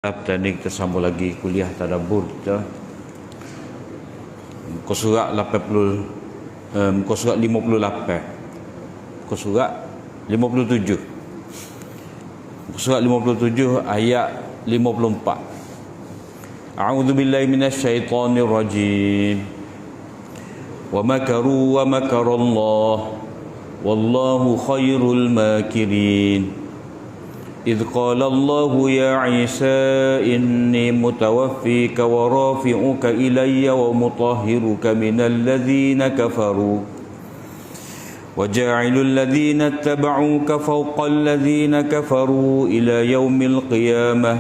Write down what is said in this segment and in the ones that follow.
Dan ini kita sambung lagi kuliah tadabbur kita. Muka surat 80, muka surat 58, muka surat 57, muka surat 57 ayat 54. A'udzu billahi minasyaitonir rajim. Wa makaru wa makarallah wallahu khairul makirin. إذ قال الله يا عيسى إني متوفيك ورافعك إلي ومطهرك من الذين كفروا وجاعل الذين اتبعوك فوق الذين كفروا إلى يوم القيامة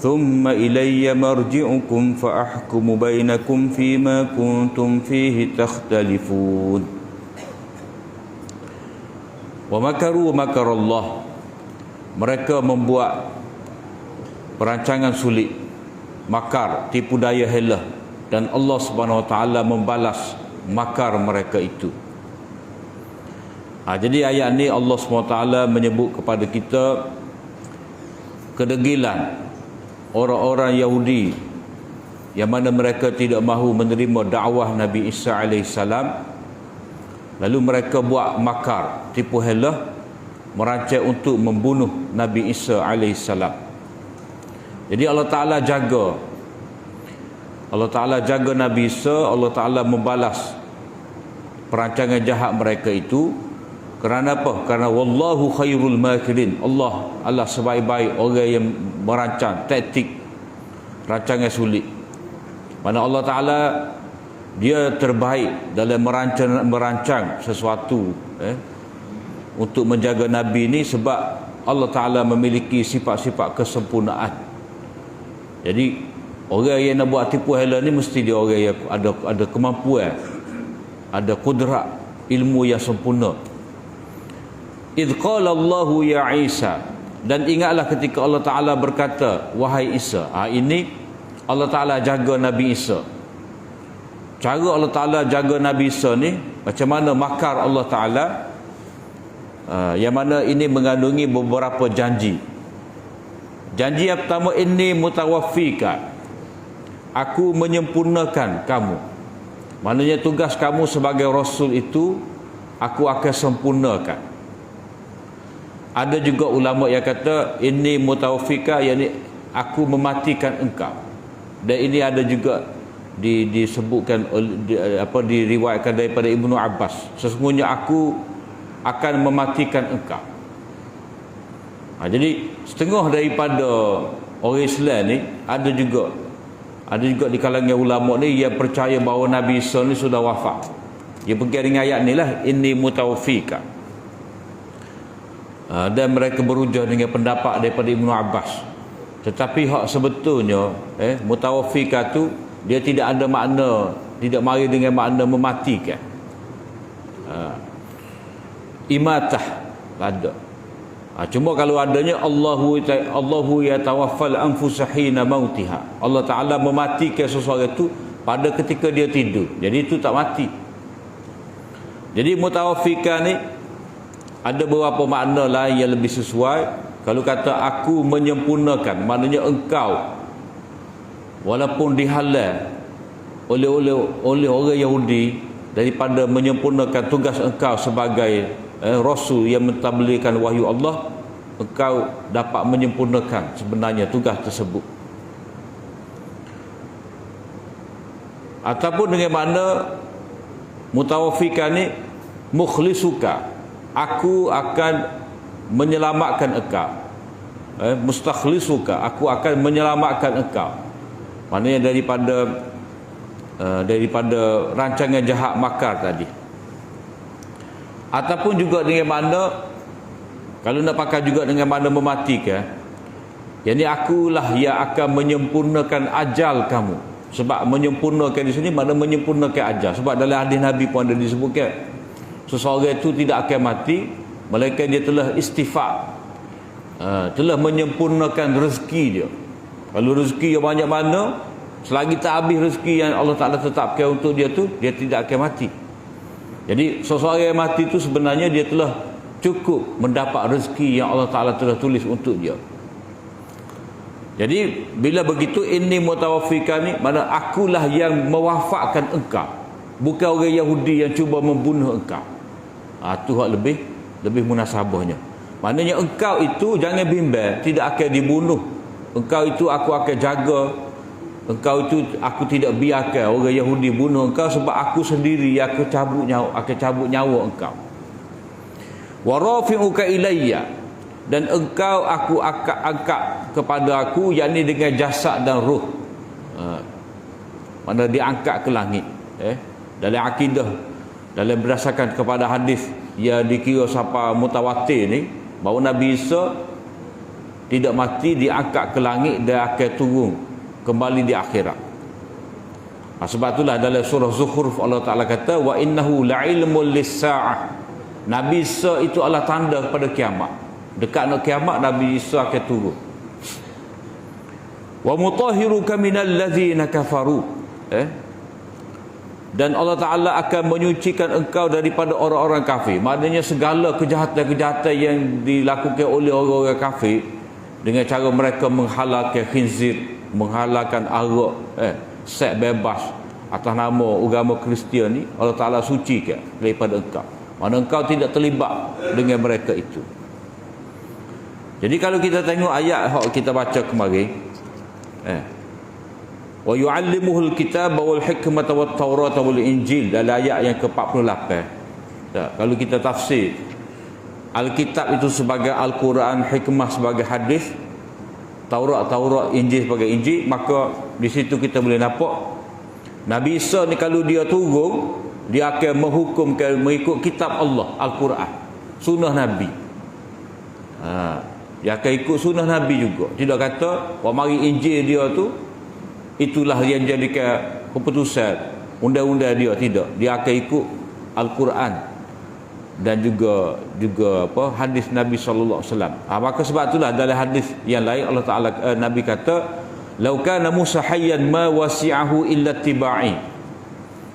ثم إلي مرجعكم فأحكم بينكم فيما كنتم فيه تختلفون ومكروا ومكر الله. Mereka membuat perancangan sulit, makar, tipu daya hela, dan Allah Subhanahu Wa Taala membalas makar mereka itu. Jadi ayat ni Allah Subhanahu Wa Taala menyebut kepada kita kedegilan orang-orang Yahudi yang mana mereka tidak mahu menerima dakwah Nabi Isa alaihissalam, lalu mereka buat makar, tipu hela, merancang untuk membunuh Nabi Isa alaihissalam. Jadi Allah Ta'ala jaga Nabi Isa. Allah Ta'ala membalas perancangan jahat mereka itu. Kerana apa? Kerana wallahu khairul makirin. Allah sebaik-baik orang yang merancang taktik rancangan sulit. Mana Allah Ta'ala dia terbaik dalam merancang sesuatu untuk menjaga Nabi ni, sebab Allah Ta'ala memiliki sifat-sifat kesempurnaan. Jadi orang yang nak buat tipu hela ni mesti dia orang yang ada kemampuan, ada kudrat, ilmu yang sempurna. Idh qala Allahu ya Isa, dan ingatlah ketika Allah Ta'ala berkata wahai Isa. Ini Allah Ta'ala jaga Nabi Isa. Cara Allah Ta'ala jaga Nabi Isa ni, macam mana makar Allah Ta'ala, yang mana ini mengandungi beberapa janji. Janji yang pertama, inni mutawaffika, aku menyempurnakan kamu. Maknanya tugas kamu sebagai Rasul itu aku akan sempurnakan. Ada juga ulama yang kata inni mutawaffika, yakni aku mematikan engkau. Dan ini ada juga disebutkan, diriwayatkan daripada Ibnu Abbas, sesungguhnya aku akan mematikan engkau. Jadi setengah daripada orang Islam ni ada juga di kalangan ulama ni yang percaya bahawa Nabi Isa ni sudah wafat. Dia pergi dengan ayat ni lah, inni mutawaffika. Dan mereka berujar dengan pendapat daripada Ibnu Abbas. Tetapi hak sebetulnya mutawaffika tu dia tidak ada makna, tidak mari dengan makna mematikan. Imatah ada. Cuma kalau adanya Allahu yatawaffal anfusa hina mautiha. Allah Ta'ala mematikan seseorang itu pada ketika dia tidur. Jadi itu tak mati. Jadi mutawaffika ni ada beberapa makna lain yang lebih sesuai. Kalau kata aku menyempurnakan, maknanya engkau walaupun dihalang oleh orang Yahudi daripada menyempurnakan tugas engkau sebagai Rasul yang mentabligkan wahyu Allah, engkau dapat menyempurnakan sebenarnya tugas tersebut. Ataupun dengan makna mutawaffika ni mukhlisuka, aku akan menyelamatkan engkau. Mustakhlisuka, aku akan menyelamatkan engkau. Maknanya daripada rancangan jahat makar tadi. Ataupun juga dengan makna, kalau nak pakai juga dengan makna mematikan, yakni akulah yang akan menyempurnakan ajal kamu. Sebab menyempurnakan di sini makna menyempurnakan ajal. Sebab dalam hadis Nabi pun ada disebutkan seseorang itu tidak akan mati melainkan dia telah istighfar, telah menyempurnakan rezeki dia. Kalau rezeki yang banyak mana, selagi tak habis rezeki yang Allah Ta'ala tetapkan untuk dia tu, dia tidak akan mati. Jadi seseorang yang mati itu sebenarnya dia telah cukup mendapat rezeki yang Allah Ta'ala telah tulis untuk dia. Jadi bila begitu, inni mutawaffika ni, mana akulah yang mewafatkan engkau, bukan orang Yahudi yang cuba membunuh engkau. Tu hak lebih munasabahnya. Maknanya engkau itu jangan bimbang, tidak akan dibunuh. Engkau itu aku akan jaga. Engkau itu aku tidak biarkan orang Yahudi bunuh engkau, sebab aku sendiri yang akan cabut nyawa engkau. Wa rafi'uka ilayya, dan engkau aku angkat kepada aku, yakni dengan jasad dan ruh. Mana diangkat ke langit. Dalam akidah, dalam berdasarkan kepada hadis yang dikira sampai mutawatir ni, bahawa Nabi Isa tidak mati, diangkat ke langit dan akan turun kembali di akhirat. Sebab itulah dalam surah Zukhruf Allah Ta'ala kata, wa innahu la'ilmun lis-sa'ah. Nabi Isa itu adalah tanda kepada kiamat. Dekat nak kiamat, Nabi Isa akan turun. Wa mutahhiruka minal ladzina kafaru. Dan Allah Ta'ala akan menyucikan engkau daripada orang-orang kafir. Maknanya segala kejahatan-kejahatan yang dilakukan oleh orang-orang kafir, dengan cara mereka menghalalkan khinzir, menghalalkan arak, seks bebas atas nama agama Kristian ni, Allah Ta'ala sucikan daripada engkau. Mana engkau tidak terlibat dengan mereka itu. Jadi kalau kita tengok ayat yang kita baca kemarin, wa yu'allimuhul kitaba wal hikmata wat taurata wal injil, dalam ayat yang ke-48. Kalau kita tafsir Alkitab itu sebagai Al-Quran, hikmah sebagai hadis, Taurat, Injil sebagai Injil, maka di situ kita boleh nampak Nabi Isa ni kalau dia turun, dia akan menghukumkan mengikut kitab Allah, Al-Quran, sunnah Nabi. Dia akan ikut sunnah Nabi juga. Tidak kata, wah mari Injil dia tu itulah yang jadikan keputusan undang-undang dia. Tidak, dia akan ikut Al-Quran dan juga hadis Nabi sallallahu alaihi wasallam. Maka sebab itulah dalam hadis yang lain Allah Taala Nabi kata, "Lau kana Musa hayyan ma wasi'ahu illa tiba'i."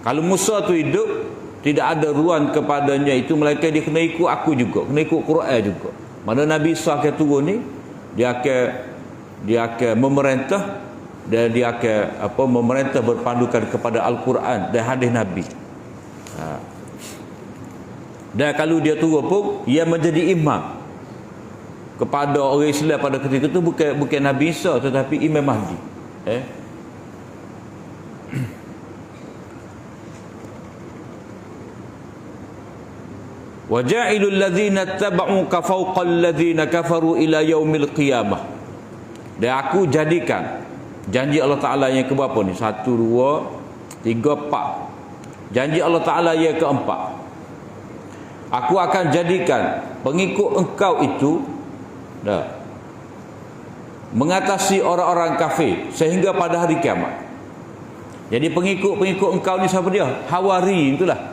Kalau Musa tu hidup, tidak ada ruang kepadanya itu melainkan dia kena ikut aku juga, kena ikut Quran juga. Mana Nabi Isa akan turun ni, dia akan memerintah, dan dia akan memerintah berpandukan kepada Al-Quran dan hadis Nabi. Dan kalau dia turun pun, ia menjadi imam kepada orang Islam pada ketika itu, bukan Nabi Isa tetapi Imam Mahdi. Wa ja'ilul ladzina tabauka fawqal ladzina kafaru ila yaumil qiyamah. Dan aku jadikan, janji Allah Ta'ala yang keberapa ni? 1, 2, 3, 4. Janji Allah Ta'ala yang keempat, aku akan jadikan pengikut engkau itu mengatasi orang-orang kafir sehingga pada hari kiamat. Jadi pengikut engkau ni siapa dia? Hawari itulah.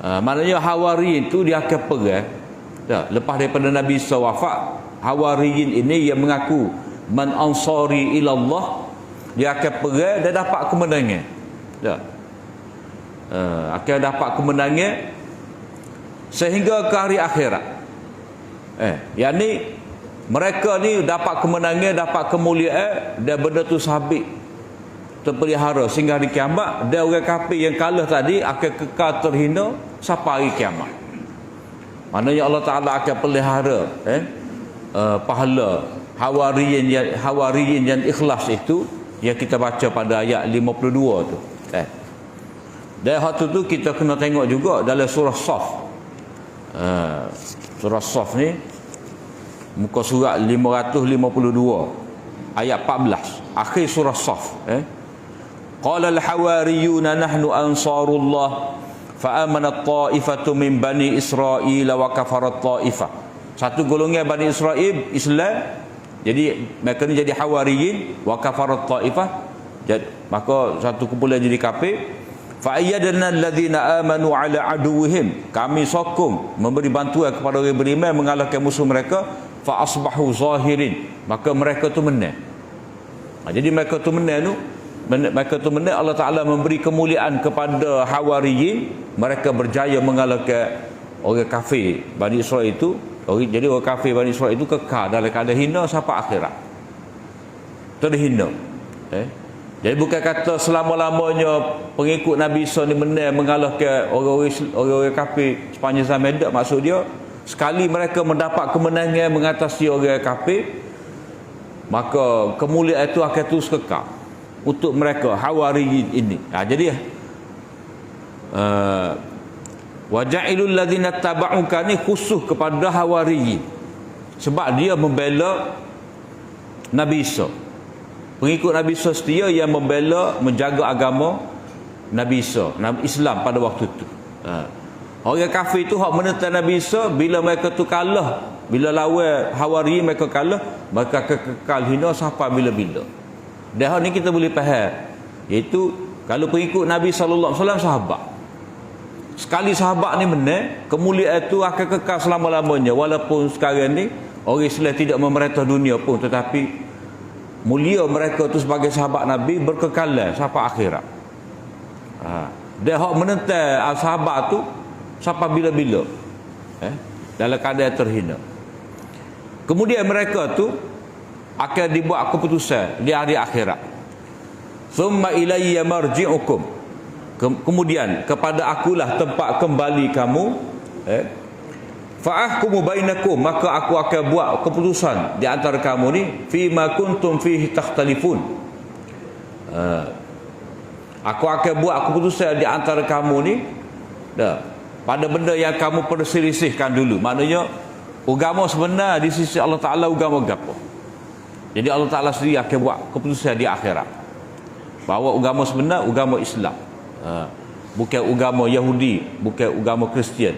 Maknanya Hawari itu dia akan perang. Lepas daripada Nabi Isa wafat, Hawariyin ini yang mengaku man ansari ilallah, dia akan perang dan dapat kemenangan. Akan dapat kemenangan sehingga ke hari akhirat. Yang ni mereka ni dapat kemenangan, dapat kemuliaan, dan benda tu sabit terpelihara sehingga hari kiamat. Dan orang kafir yang kalah tadi akan kekal terhina sampai hari kiamat. Maknanya Allah Ta'ala akan pelihara pahala Hawariyin yang ikhlas itu, yang kita baca pada ayat 52 tu. Dan waktu tu kita kena tengok juga dalam surah Saf. Surah Saf ni muka surat 552 ayat 14, akhir surah Saf. Qala al-hawariyuna nahnu ansarullah fa amanat ta'ifatu min bani Israil wa kafarat ta'ifah. Satu golongan Bani Israel Islam, jadi mereka ni jadi Hawariyin, wa kafarat ta'ifah, maka satu kumpulan jadi kafir. Fa ayyadna alladhina amanu ala aduwwihim, kami sokong memberi bantuan kepada orang beriman mengalahkan musuh mereka. Fa asbahu zahirin, maka mereka tu menang. Jadi mereka tu menang tu, Allah Ta'ala memberi kemuliaan kepada Hawariyin, mereka berjaya mengalahkan orang kafir Bani Israel itu. Jadi orang kafir Bani Israel itu kekal dalam keadaan hina sampai akhirat. terhina. Jadi bukan kata selama-lamanya pengikut Nabi Isa ni menang mengalahkan orang-orang kafir sepanjang zaman. Tak, maksud dia sekali mereka mendapat kemenangan mengatasi orang kafir, maka kemuliaan itu akan terus kekal untuk mereka Hawariyin ini. Jadi waja'ilul ladzina tabauka ni khusus kepada Hawariyin, sebab dia membela Nabi Isa. Pengikut Nabi Isa setia yang membela, menjaga agama Nabi Isa, Islam pada waktu itu. Orang kafir itu hak menentang Nabi Isa, bila mereka tu kalah, bila lawan Hawari mereka kalah, maka kekal hina sampai bila-bila. Dan hal ni kita boleh faham, iaitu kalau pengikut Nabi sallallahu alaihi wasallam sahabat, sekali sahabat ni menang, kemuliaan itu akan kekal selama-lamanya. Walaupun sekarang ni orang Islam tidak memerintah dunia pun, tetapi mulia mereka tu sebagai sahabat Nabi berkekalan sampai akhirat. Dia hak menentang sahabat tu sampai bila-bila, dalam keadaan terhina. Kemudian mereka tu akan dibuat keputusan di hari akhirat. Summa ilayya marji'ukum, kemudian kepada akulah tempat kembali kamu. Fa'ahkumu bainakum, maka aku akan buat keputusan di antara kamu ni fima kuntum fihi takhtalifun. Aku akan buat keputusan di antara kamu ni pada benda yang kamu perselisihkan dulu. Maknanya agama sebenar di sisi Allah Ta'ala agama apa. Jadi Allah Ta'ala sendiri akan buat keputusan di akhirat bahawa agama sebenar agama Islam, bukan agama Yahudi, bukan agama Kristian.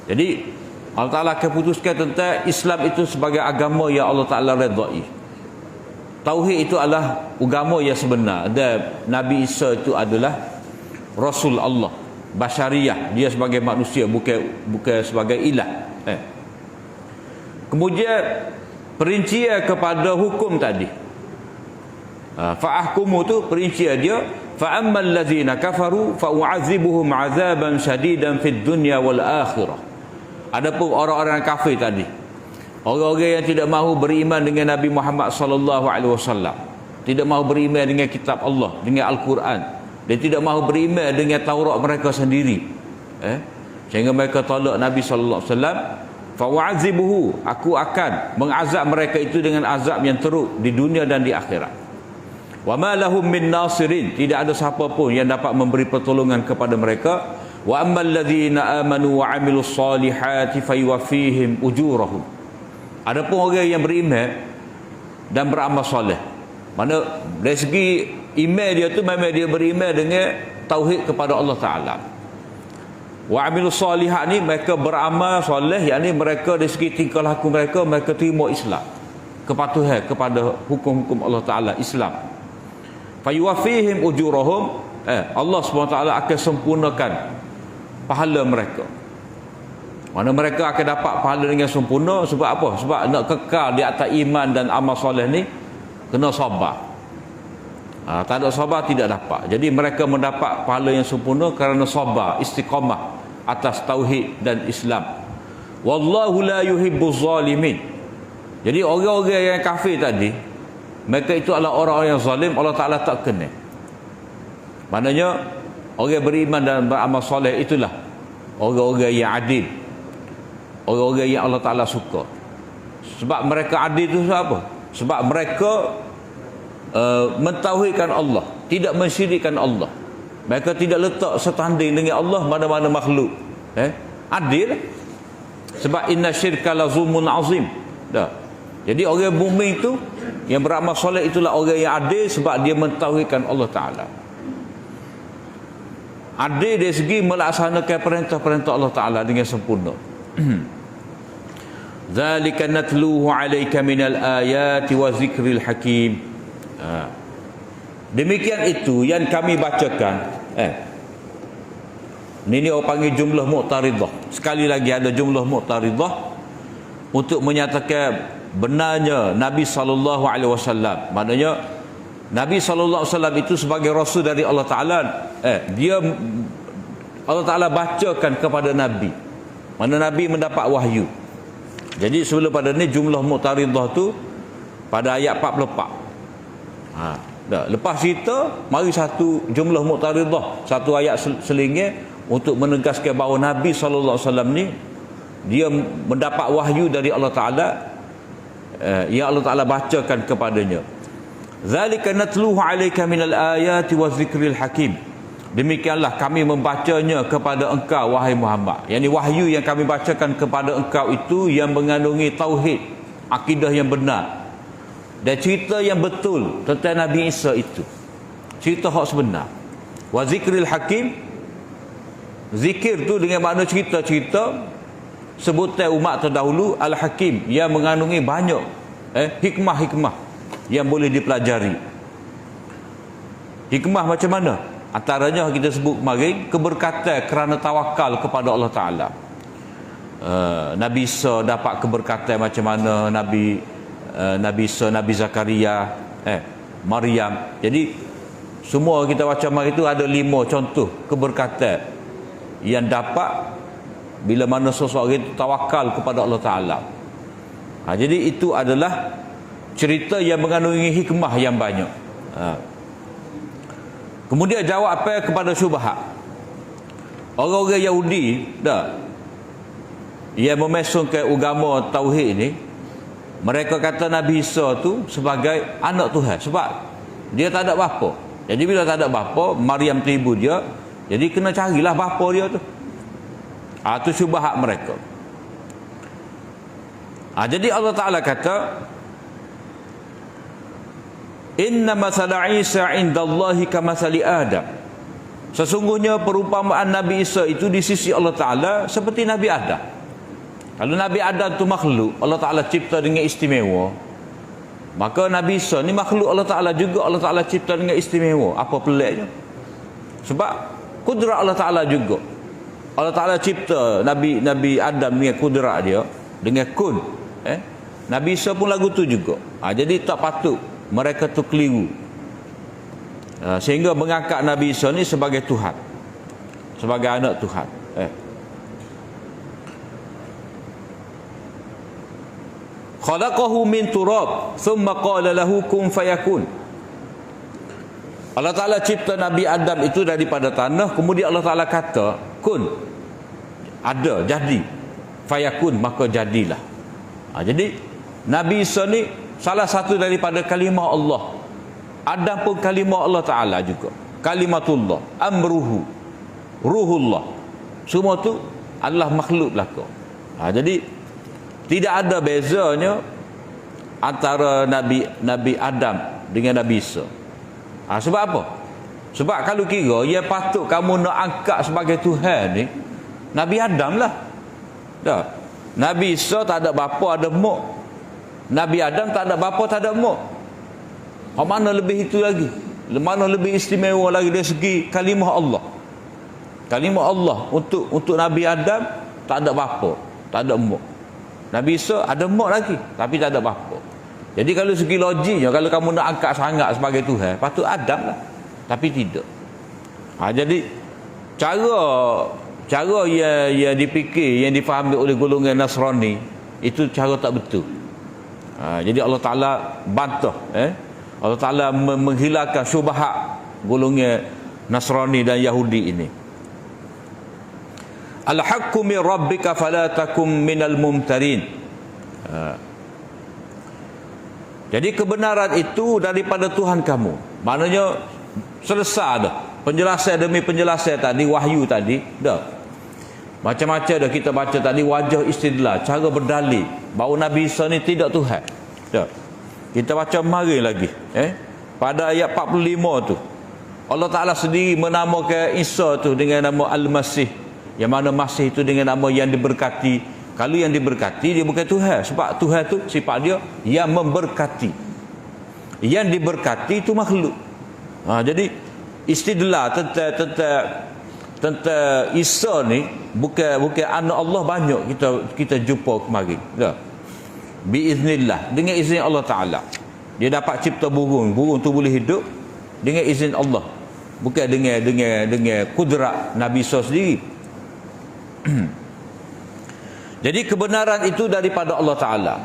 Jadi Allah Ta'ala akan putuskan tentang Islam itu sebagai agama yang Allah Ta'ala redai. Tauhid itu adalah agama yang sebenar, dan Nabi Isa itu adalah Rasul Allah, basyariah, dia sebagai manusia, bukan sebagai ilah. Kemudian perincian kepada hukum tadi, fa'ahkumu tu perincian dia, fa'ammal ladzina kafaru fa'u'adzibuhum 'adzaban syadidan fid dunya wal akhirah. Adapun orang-orang kafir tadi, orang-orang yang tidak mahu beriman dengan Nabi Muhammad sallallahu alaihi wasallam, tidak mahu beriman dengan kitab Allah, dengan Al-Quran, dan tidak mahu beriman dengan Taurat mereka sendiri, sehingga mereka tolak Nabi sallallahu alaihi wasallam, fa wa'azibuhu, aku akan mengazab mereka itu dengan azab yang teruk di dunia dan di akhirat. Wa ma lahum min nasirin, tidak ada siapa pun yang dapat memberi pertolongan kepada mereka. Wa ammal ladzina amanu wa 'amilus solihati fayuwaffihim ujurahum. Adapun orang yang beriman dan beramal soleh, mana dari segi iman dia tu memang dia beriman dengan tauhid kepada Allah Taala. Wa 'amilus solihat ni mereka beramal soleh, yakni mereka dari segi tingkah laku mereka terima Islam, kepatuhan kepada hukum-hukum Allah Taala Islam. Fayuwaffihim ujurahum, Allah SWT akan sempurnakan pahala mereka. Mana mereka akan dapat pahala dengan sempurna. Sebab apa? Sebab nak kekal di atas iman dan amal soleh ni kena sabar. Tak ada sabar tidak dapat. Jadi mereka mendapat pahala yang sempurna kerana sabar, istiqamah atas tauhid dan Islam. Wallahu la yuhibbuz zalimin. Jadi orang-orang yang kafir tadi, mereka itu adalah orang-orang yang zalim, Allah Ta'ala tak kenal. Maknanya orang beriman dan beramal soleh itulah orang-orang yang adil, orang-orang yang Allah Ta'ala suka. Sebab mereka adil itu sebab apa? Sebab mereka mentauhidkan Allah, tidak mensyirikkan Allah. Mereka tidak letak setanding dengan Allah mana-mana makhluk. Adil. Sebab inna syirka la zulmun azim. Jadi orang mukmin itu yang beramal soleh itulah orang yang adil, sebab dia mentauhidkan Allah Ta'ala. Adil dari segi melaksanakan perintah-perintah Allah Ta'ala dengan sempurna. Zalika natluhu alayka minal ayati wa zikril hakim. Demikian itu yang kami bacakan. Ini orang panggil jumlah mu'taridah. Sekali lagi ada jumlah mu'taridah untuk menyatakan benarnya Nabi SAW. Maknanya Nabi SAW itu sebagai Rasul dari Allah Ta'ala, dia Allah Ta'ala bacakan kepada Nabi, mana Nabi mendapat wahyu. Jadi sebelum pada ni jumlah mu'taridah tu pada ayat 44. Lepas cerita, mari satu jumlah muqtaridah, satu ayat selingir untuk menegaskan bahawa Nabi SAW ni dia mendapat wahyu dari Allah Ta'ala, yang Allah Ta'ala bacakan kepadanya. Zalika natluhu alayka minal ayati wa zikril hakim. Demikianlah kami membacanya kepada engkau wahai Muhammad. Yang ni wahyu yang kami bacakan kepada engkau itu yang mengandungi tauhid, akidah yang benar, dan cerita yang betul tentang Nabi Isa itu, cerita hak sebenar. Wa zikril hakim, zikir tu dengan makna cerita-cerita sebutan umat terdahulu, al-hakim yang mengandungi banyak hikmah-hikmah yang boleh dipelajari. Hikmah macam mana? Antaranya kita sebut kemarin, keberkatan kerana tawakal kepada Allah Ta'ala. Nabi Isa dapat keberkatan macam mana, Nabi Isa, Nabi Zakaria, Maryam. Jadi semua kita baca mari itu ada 5 contoh keberkatan yang dapat bila mana seseorang itu tawakal kepada Allah Ta'ala. Jadi itu adalah cerita yang mengandungi hikmah yang banyak. Kemudian jawab apa kepada syubhat. Orang-orang Yahudi yang memesongkan agama tauhid ni, mereka kata Nabi Isa tu sebagai anak Tuhan sebab dia tak ada bapa. Jadi bila tak ada bapa, Maryam tu ibu dia, jadi kena carilah bapa dia tu. Itu syubhat mereka. Jadi Allah Ta'ala kata, inna masala Isa indallahi kamathali Adam. Sesungguhnya perumpamaan Nabi Isa itu di sisi Allah Ta'ala seperti Nabi Adam. Kalau Nabi Adam tu makhluk, Allah Ta'ala cipta dengan istimewa, maka Nabi Isa ni makhluk Allah Ta'ala juga, Allah Ta'ala cipta dengan istimewa. Apa peliknya? Sebab kudrat Allah Ta'ala juga. Allah Ta'ala cipta Nabi Adam dengan kudrat dia, dengan kun. Nabi Isa pun lagu tu juga. Jadi tak patut mereka tu keliru, sehingga mengangkat Nabi Isa ni sebagai Tuhan, sebagai anak Tuhan. Khalaqahu min turab thumma qala lahu kun fayakun. Allah Ta'ala cipta Nabi Adam itu daripada tanah, kemudian Allah Ta'ala kata kun, ada, jadi, fayakun, maka jadilah. Jadi Nabi Isa ni salah satu daripada kalimah Allah. Adam pun kalimah Allah Ta'ala juga, kalimatullah, amruhu, ruhullah. Semua tu adalah makhluk belaka. Jadi tidak ada bezanya antara Nabi Adam dengan Nabi Isa. Sebab apa? Sebab kalau kira yang patut kamu nak angkat sebagai Tuhan ni Nabi Adam lah. Nabi Isa tak ada bapa, ada mak. Nabi Adam tak ada bapa, tak ada mak. Mana lebih itu lagi? Mana lebih istimewa lagi dari segi kalimah Allah? Kalimah Allah untuk Nabi Adam tak ada bapa, tak ada mak. Nabi Isa ada mak lagi, tapi tak ada bapa. Jadi kalau segi logiknya, kalau kamu nak angkat sangat sebagai Tuhan, patut Adam lah, tapi tidak. Jadi cara yang dipikir, yang difahami oleh golongan Nasrani itu cara tak betul. Jadi Allah Ta'ala bantah, Allah Ta'ala menghilangkan syubhat golongan Nasrani dan Yahudi ini. Al-haqqu min rabbika fala takum minal mumtarin. Jadi kebenaran itu daripada Tuhan kamu. Maknanya selesai dah penjelasan demi penjelasan tadi, wahyu tadi dah. Macam-macam dah kita baca tadi, wajah istidlal, cara berdalil bahawa Nabi Isa ni tidak Tuhan. Dah. Kita baca mari lagi, pada ayat 45 tu Allah Ta'ala sendiri menamakan Isa tu dengan nama Al-Masih, yang mana Masih itu dengan nama yang diberkati. Kalau yang diberkati dia bukan Tuhan, sebab Tuhan tu sifat dia yang memberkati. Yang diberkati itu makhluk. Jadi istidlal tentang Isa ni bukan anak Allah banyak kita jumpa kemarin. Biiznillah, dengan izin Allah Ta'ala. Dia dapat cipta burung tu boleh hidup dengan izin Allah, bukan dengan kudrat Nabi Isa sendiri. Jadi kebenaran itu daripada Allah Ta'ala.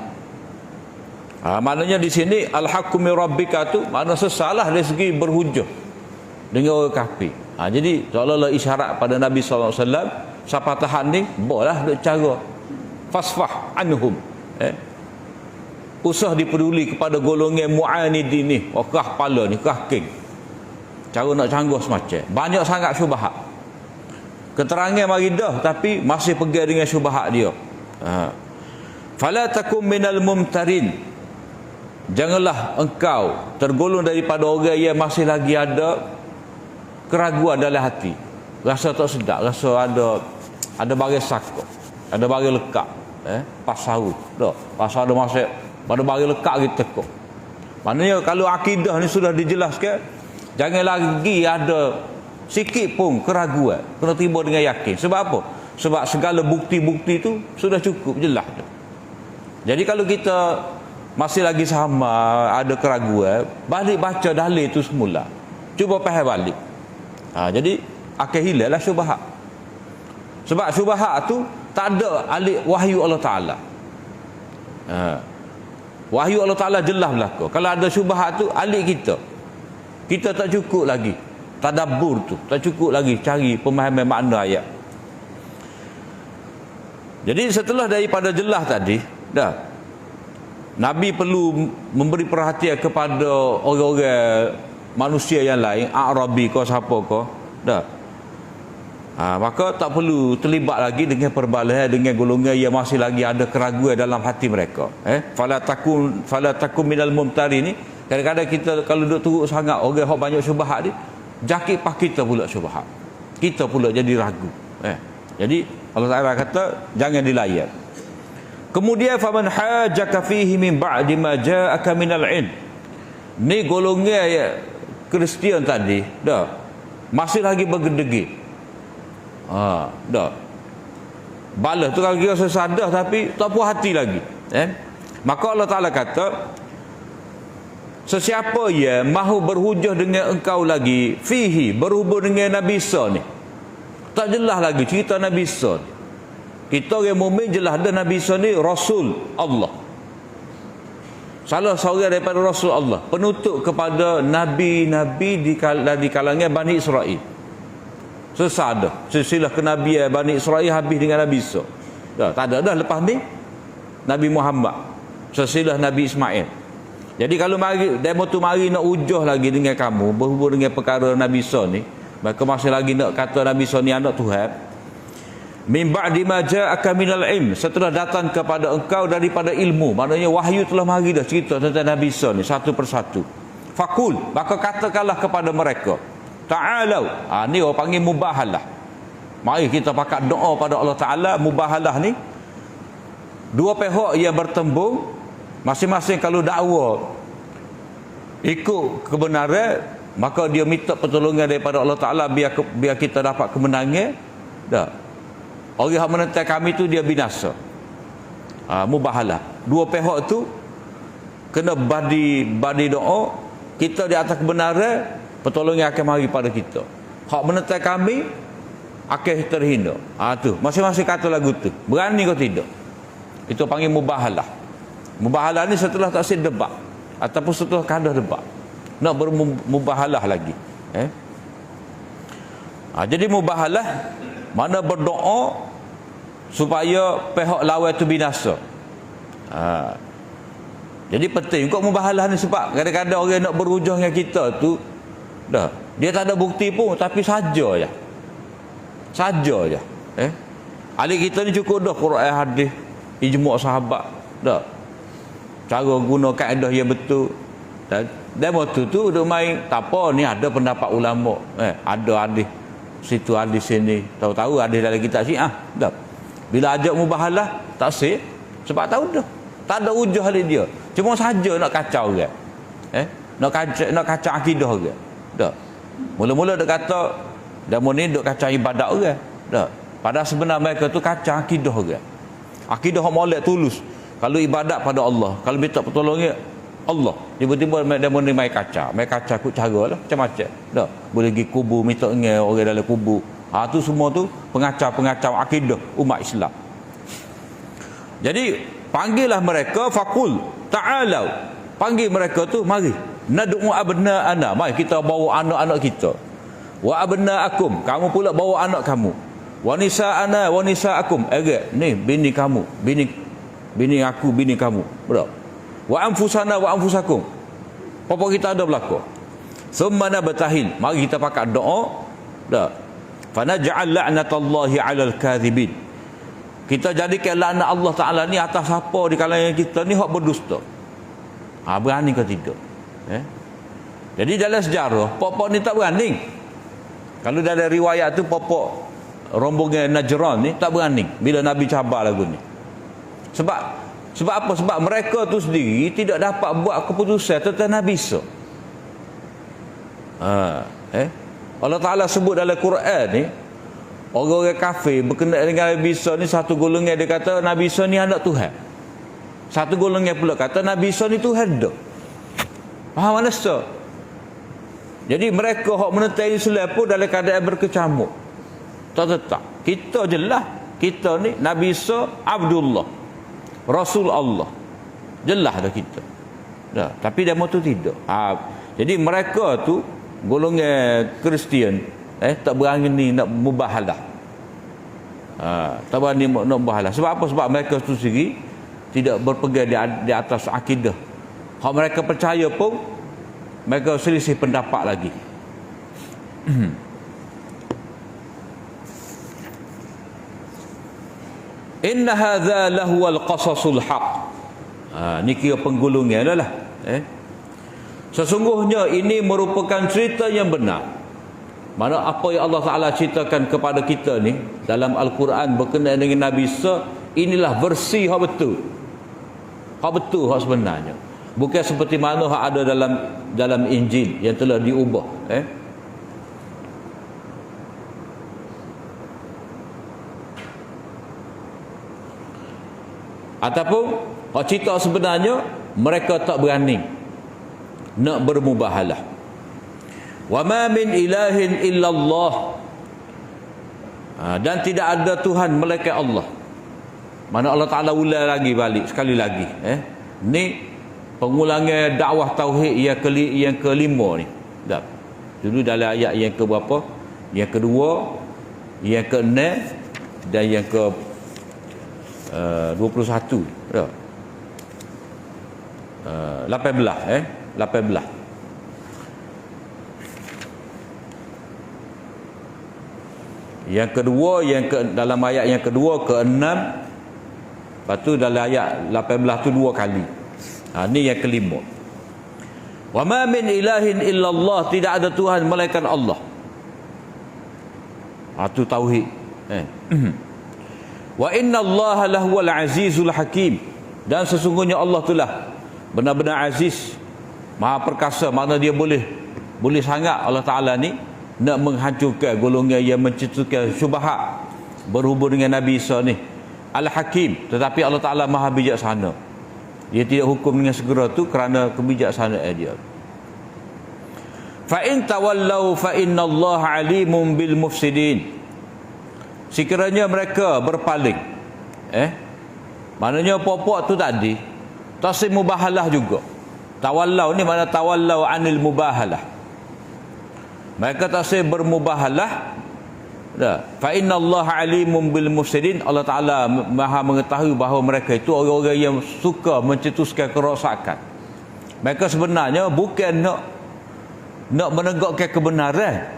Maknanya di sini al-haqqu min rabbika tu makna sesalah dari segi berhujah dengan orang kafir. Jadi seolah-olah isyarat pada Nabi SAW, siapa tahan ni bolehlah duk cara fasfah anhum, usah dipeduli kepada golongan mu'anidin ni, kah kepala ni, kah king, cara nak canggah semacam banyak sangat syubhat. Keterangan mari dah tapi masih pegang dengan syubhat dia. Fala takum minal mumtarin, janganlah engkau tergolong daripada orang yang masih lagi ada keraguan dalam hati, rasa tak sedap, rasa ada bagai sakit, ada bagai lekak, pasau dah, pasal ada masa pada bagai lekak kita kok. Maknanya kalau akidah ni sudah dijelaskan, jangan lagi ada sikit pun keraguan, kena tiba dengan yakin. Sebab apa? Sebab segala bukti-bukti tu sudah cukup jelas. Jadi kalau kita masih lagi sama ada keraguan, balik baca dalil tu semula, cuba faham balik. Jadi akan hilanglah syubhat. Sebab syubhat tu tak ada alik wahyu Allah Ta'ala. Wahyu Allah Ta'ala jelas belaka. Kalau ada syubhat tu alik kita tak cukup lagi tadabbur tu, tak cukup lagi cari pemahaman makna ayat. Jadi setelah daripada jelas tadi dah, Nabi perlu memberi perhatian kepada orang-orang manusia yang lain, Arabi kau siapa kau dah. Maka tak perlu terlibat lagi dengan perbalahan dengan golongan yang masih lagi ada keraguan dalam hati mereka. Fala takum minal mumtari ni, kadang-kadang kita kalau duduk teruk sangat orang hok banyak syubhat ni, jakit pak kita pula syubhat, kita pula jadi ragu. Jadi Allah Taala kata jangan dilayan. Kemudian faman hajaka fihi min ba'di ma ja'aka minal ilm, ni golongan Kristian tadi dah masih lagi bergedegi. Dah balas tu kalau kira sesadah tapi tak puas hati lagi. Maka Allah Ta'ala kata, sesiapa yang mahu berhujah dengan engkau lagi fihi, berhubung dengan Nabi Isa ni, tak jelas lagi cerita Nabi Isa ni. Kita orang mukmin jelas ada Nabi Isa ni Rasul Allah, salah seorang daripada Rasul Allah, penutup kepada Nabi-Nabi di kalangan Bani Israel. Sesat dah silsilah kenabian Bani Israel habis dengan Nabi Isa. Tak ada dah lepas ni Nabi Muhammad, silsilah Nabi Ismail. Jadi kalau mari demo tu mari nak ujah lagi dengan kamu berhubung dengan perkara Nabi Isa ni, maka masih lagi nak kata Nabi Isa ni anak Tuhan. Min ba'di ma ja'aka minal ilm, setelah datang kepada engkau daripada ilmu, maknanya wahyu telah mari dah cerita tentang Nabi Isa ni satu persatu. Fakul, maka katakanlah kepada mereka, ta'alau. Ni orang panggil mubahalah. Mari kita pakat doa pada Allah Ta'ala. Mubahalah ni dua pihak yang bertembung, masing-masing kalau dakwa ikut kebenaran, maka dia minta pertolongan daripada Allah Ta'ala biar kita dapat kemenangan. Dah, orang yang menentang kami tu dia binasa. Mubahalah. Dua pihak tu kena badi doa, kita di atas kebenaran, pertolongan akan mari pada kita. Hak menentang kami akan terhina. Tu masing-masing kata lagu tu, berani kau tidak. Itu panggil mubahalah. Mubahalah ni setelah tak sih debat ataupun setelah kadah debat, nak bermubahalah lagi. Jadi mubahalah mana berdoa supaya pihak lawan tu binasa. Jadi penting kok mubahalah ni, sebab kadang-kadang orang nak berhujah dengan kita tu dah, dia tak ada bukti pun tapi saja je. Ahli kita ni cukup dah Quran, hadis, ijma' sahabat dah, cara guna kaedah yang betul. Demo tu duk main tak apa, ni ada pendapat ulama, ada hadis situ, hadis sini, tahu-tahu hadis dalam kitab Syiah dah. Bila ajak mubahalah tak sih, sebab tahu dah tak ada hujah oleh dia, cuma saja nak kacau orang, nak kacau akidah orang. Dah, mula-mula dia kata demo ni duk kacau ibadat orang. Dah, padahal sebenarnya mereka tu kacau akidah orang. Akidah hak molek tulus. Kalau ibadat pada Allah, kalau minta pertolongan Allah, tiba-tiba demo ni mai kacau ikut cara lah macam-macam. Dah, boleh pergi kubur minta dengan orang dalam kubur. Tu semua tu pengacau akidah umat Islam. Jadi panggillah mereka, fakul, ta'alau, panggil mereka tu, mari nad'u abna'ana, mari kita bawa anak-anak kita, wa abna'akum, kamu pula bawa anak kamu, wa nisa'ana wa nisa'akum, ni bini kamu, bini aku, bini kamu, betul, wa anfusana wa anfusakum, apa kita ada belaka, thumma nabtahil, mari kita pakai doa, dah, fanaj'al la'natallahi 'alal kadhibin, kita jadikan laknat Allah Ta'ala ni atas siapa di kalangan kita ni hak berdusta. Berani ke tidak? Jadi dalam sejarah pokok ni tak berani. Kalau dalam riwayat tu pokok rombongan Najran ni tak berani bila Nabi cabar lagu ni. Sebab apa? Sebab mereka tu sendiri tidak dapat buat keputusan tentang Nabi Isa. Allah Ta'ala sebut dalam Quran ni, orang-orang kafir berkenaan dengan Nabi Isa ni, satu golongan dia kata Nabi Isa ni anak Tuhan, satu golongan pula kata Nabi Isa ni Tuhan dah. Faham mana so? Jadi mereka hak menentang Islam pun dalam keadaan berkecamuk. Tak tetap. Kita jelas kita ni Nabi Isa Abdullah, Rasul Allah. Jelas dah kita. Dah, tapi demo tu tidak. Jadi mereka tu golongan Kristian tak berani nak mubahalah. Tak berani nak mubahalah. Sebab apa? Sebab mereka tu sendiri tidak berpegang di atas akidah. Kalau mereka percaya pun mereka selisih pendapat lagi. Inna hadza lahuwal qasasul haq. Ni kira penggulungnya adalah sesungguhnya ini merupakan cerita yang benar. Mana apa yang Allah Ta'ala ceritakan kepada kita ni dalam Al-Quran berkenaan dengan Nabi Isa, inilah versi hak betul. Hak betul, hak sebenarnya. Bukan seperti mana hak ada dalam Injil yang telah diubah. Ataupun hak cerita sebenarnya mereka tak berani nak bermubahalah. Wa ma min ilahin illallah, dan tidak ada Tuhan melainkan Allah. Mana Allah Ta'ala ulang lagi balik sekali lagi. Ni pengulangan dakwah tauhid yang kelima ni. Dulu dalam ayat yang ke berapa? Yang kedua, yang ke-6 dan yang ke 21. 18. Yang kedua, dalam ayat yang kedua, ke-6, lepas tu dalam ayat 18 tu 2 kali. Ni yang kelima. Wa ma min ilahin illallah, tidak ada Tuhan melainkan Allah. Tu tauhid. Wa inna Allaha lahuwal azizul hakim, dan sesungguhnya Allah itulah benar-benar aziz, maha perkasa. Makna dia boleh sangat Allah Ta'ala ni nak menghancurkan golongan yang mencetuskan syubhat berhubung dengan Nabi Isa ni. Al-Hakim, tetapi Allah Ta'ala maha bijaksana. Dia tidak hukum dengan segera tu kerana kebijaksanaan dia. Fa in tawallau fa innallaha alimun bil mufsidin. Sekiranya mereka berpaling, maknanya pokok tu tadi tasih mubahalah juga. Tawallau ni makna tawallau anil mubahalah. Mereka tasih bermubahalah. Fa innallaha alimun bil mufsidin. Allah Ta'ala maha mengetahui bahawa mereka itu orang-orang yang suka mencetuskan kerosakan. Mereka sebenarnya bukan nak menegakkan kebenaran.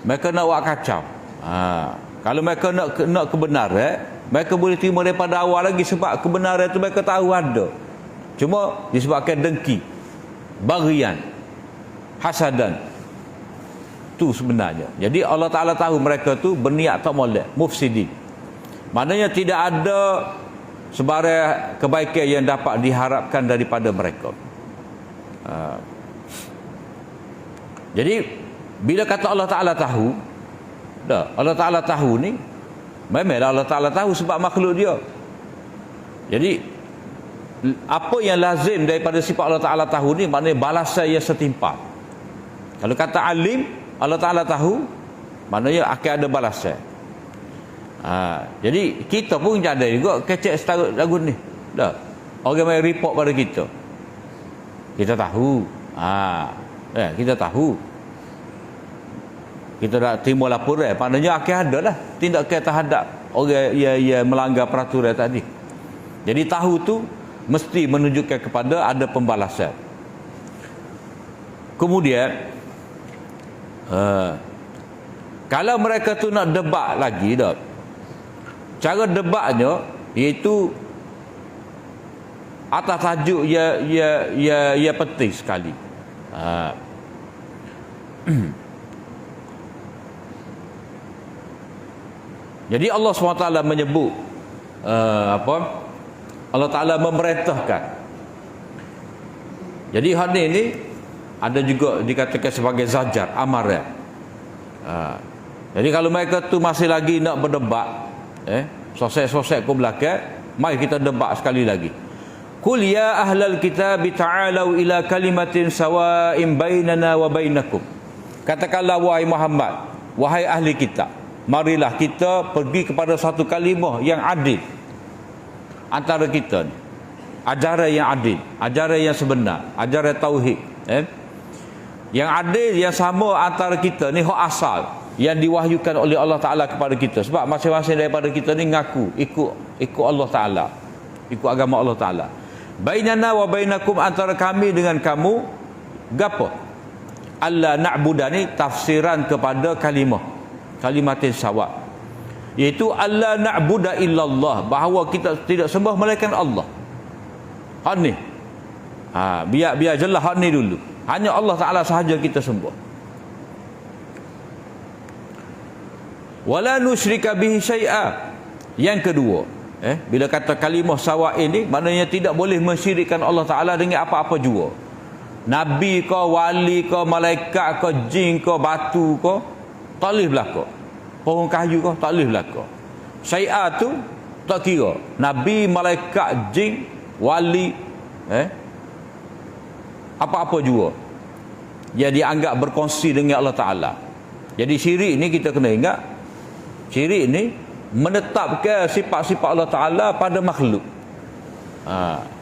Mereka nak buat kacau. Kalau mereka nak kebenaran, mereka boleh terima daripada awal lagi, sebab kebenaran itu mereka tahu ada. Cuma disebabkan dengki, bagian, hasadan, tu sebenarnya. Jadi Allah Ta'ala tahu mereka tu berniat tak molek, mufsidin. Maknanya tidak ada sebarang kebaikan yang dapat diharapkan daripada mereka. Jadi bila kata Allah Ta'ala tahu, Allah Ta'ala tahu ni, memanglah Allah Ta'ala tahu sebab makhluk dia. Jadi apa yang lazim daripada sifat Allah Ta'ala tahu ni, maknanya balasan yang setimpal. Kalau kata alim, Allah Ta'ala tahu, maknanya akan ada balasan. Jadi kita pun ada juga kecek setara lagu ni. Orang main report pada kita. Kita tahu. Kita tahu. Kita nak terima laporan. Maknanya akan ada lah tindakan terhadap orang yang melanggar peraturan tadi. Jadi tahu tu mesti menunjukkan kepada ada pembalasan. Kemudian kalau mereka tu nak debat lagi dah, cara debatnya iaitu atas tajuk ya penting sekali. Jadi Allah SWT menyebut Allah Ta'ala memerintahkan. Jadi hadis ni ada juga dikatakan sebagai zajar, amaran. Jadi kalau mereka tu masih lagi nak berdebat, sosek-sosek ke belakang, mari kita debat sekali lagi. Qul ya ahlal kitab ta'alu ila kalimatin sawa'in bainana wa bainakum. Katakanlah wahai Muhammad, wahai ahli kitab, marilah kita pergi kepada satu kalimah yang adil antara kita ni. Ajaran yang adil, ajaran yang sebenar, ajaran tauhid, yang adil, yang sama antara kita ni, hak asal yang diwahyukan oleh Allah Ta'ala kepada kita. Sebab masing-masing daripada kita ni ngaku ikut Allah Ta'ala, ikut agama Allah Ta'ala. Bainana wa bainakum, antara kami dengan kamu, gapo? Allah na'budah ni tafsiran kepada kalimatin sawa, iaitu Allah na'budah illallah, bahawa kita tidak sembah melainkan Allah. Hak ni, biar jelas hak ni dulu. Hanya Allah Ta'ala sahaja kita sembah. Wala nusyrika bihi syai'a. Yang kedua, bila kata kalimah sawa ini, maknanya tidak boleh mensyirikkan Allah Ta'ala dengan apa-apa jua. Nabi ke, wali ke, malaikat ke, jin ke, batu ke, tak boleh berlaku. Pohon kayu ke, tak boleh berlaku. Syai'a tu tak kira Nabi, malaikat, jin, wali, apa-apa jua yang dianggap berkongsi dengan Allah Ta'ala. Jadi syirik ni kita kena ingat, syirik ni menetapkan sifat-sifat Allah Ta'ala pada makhluk.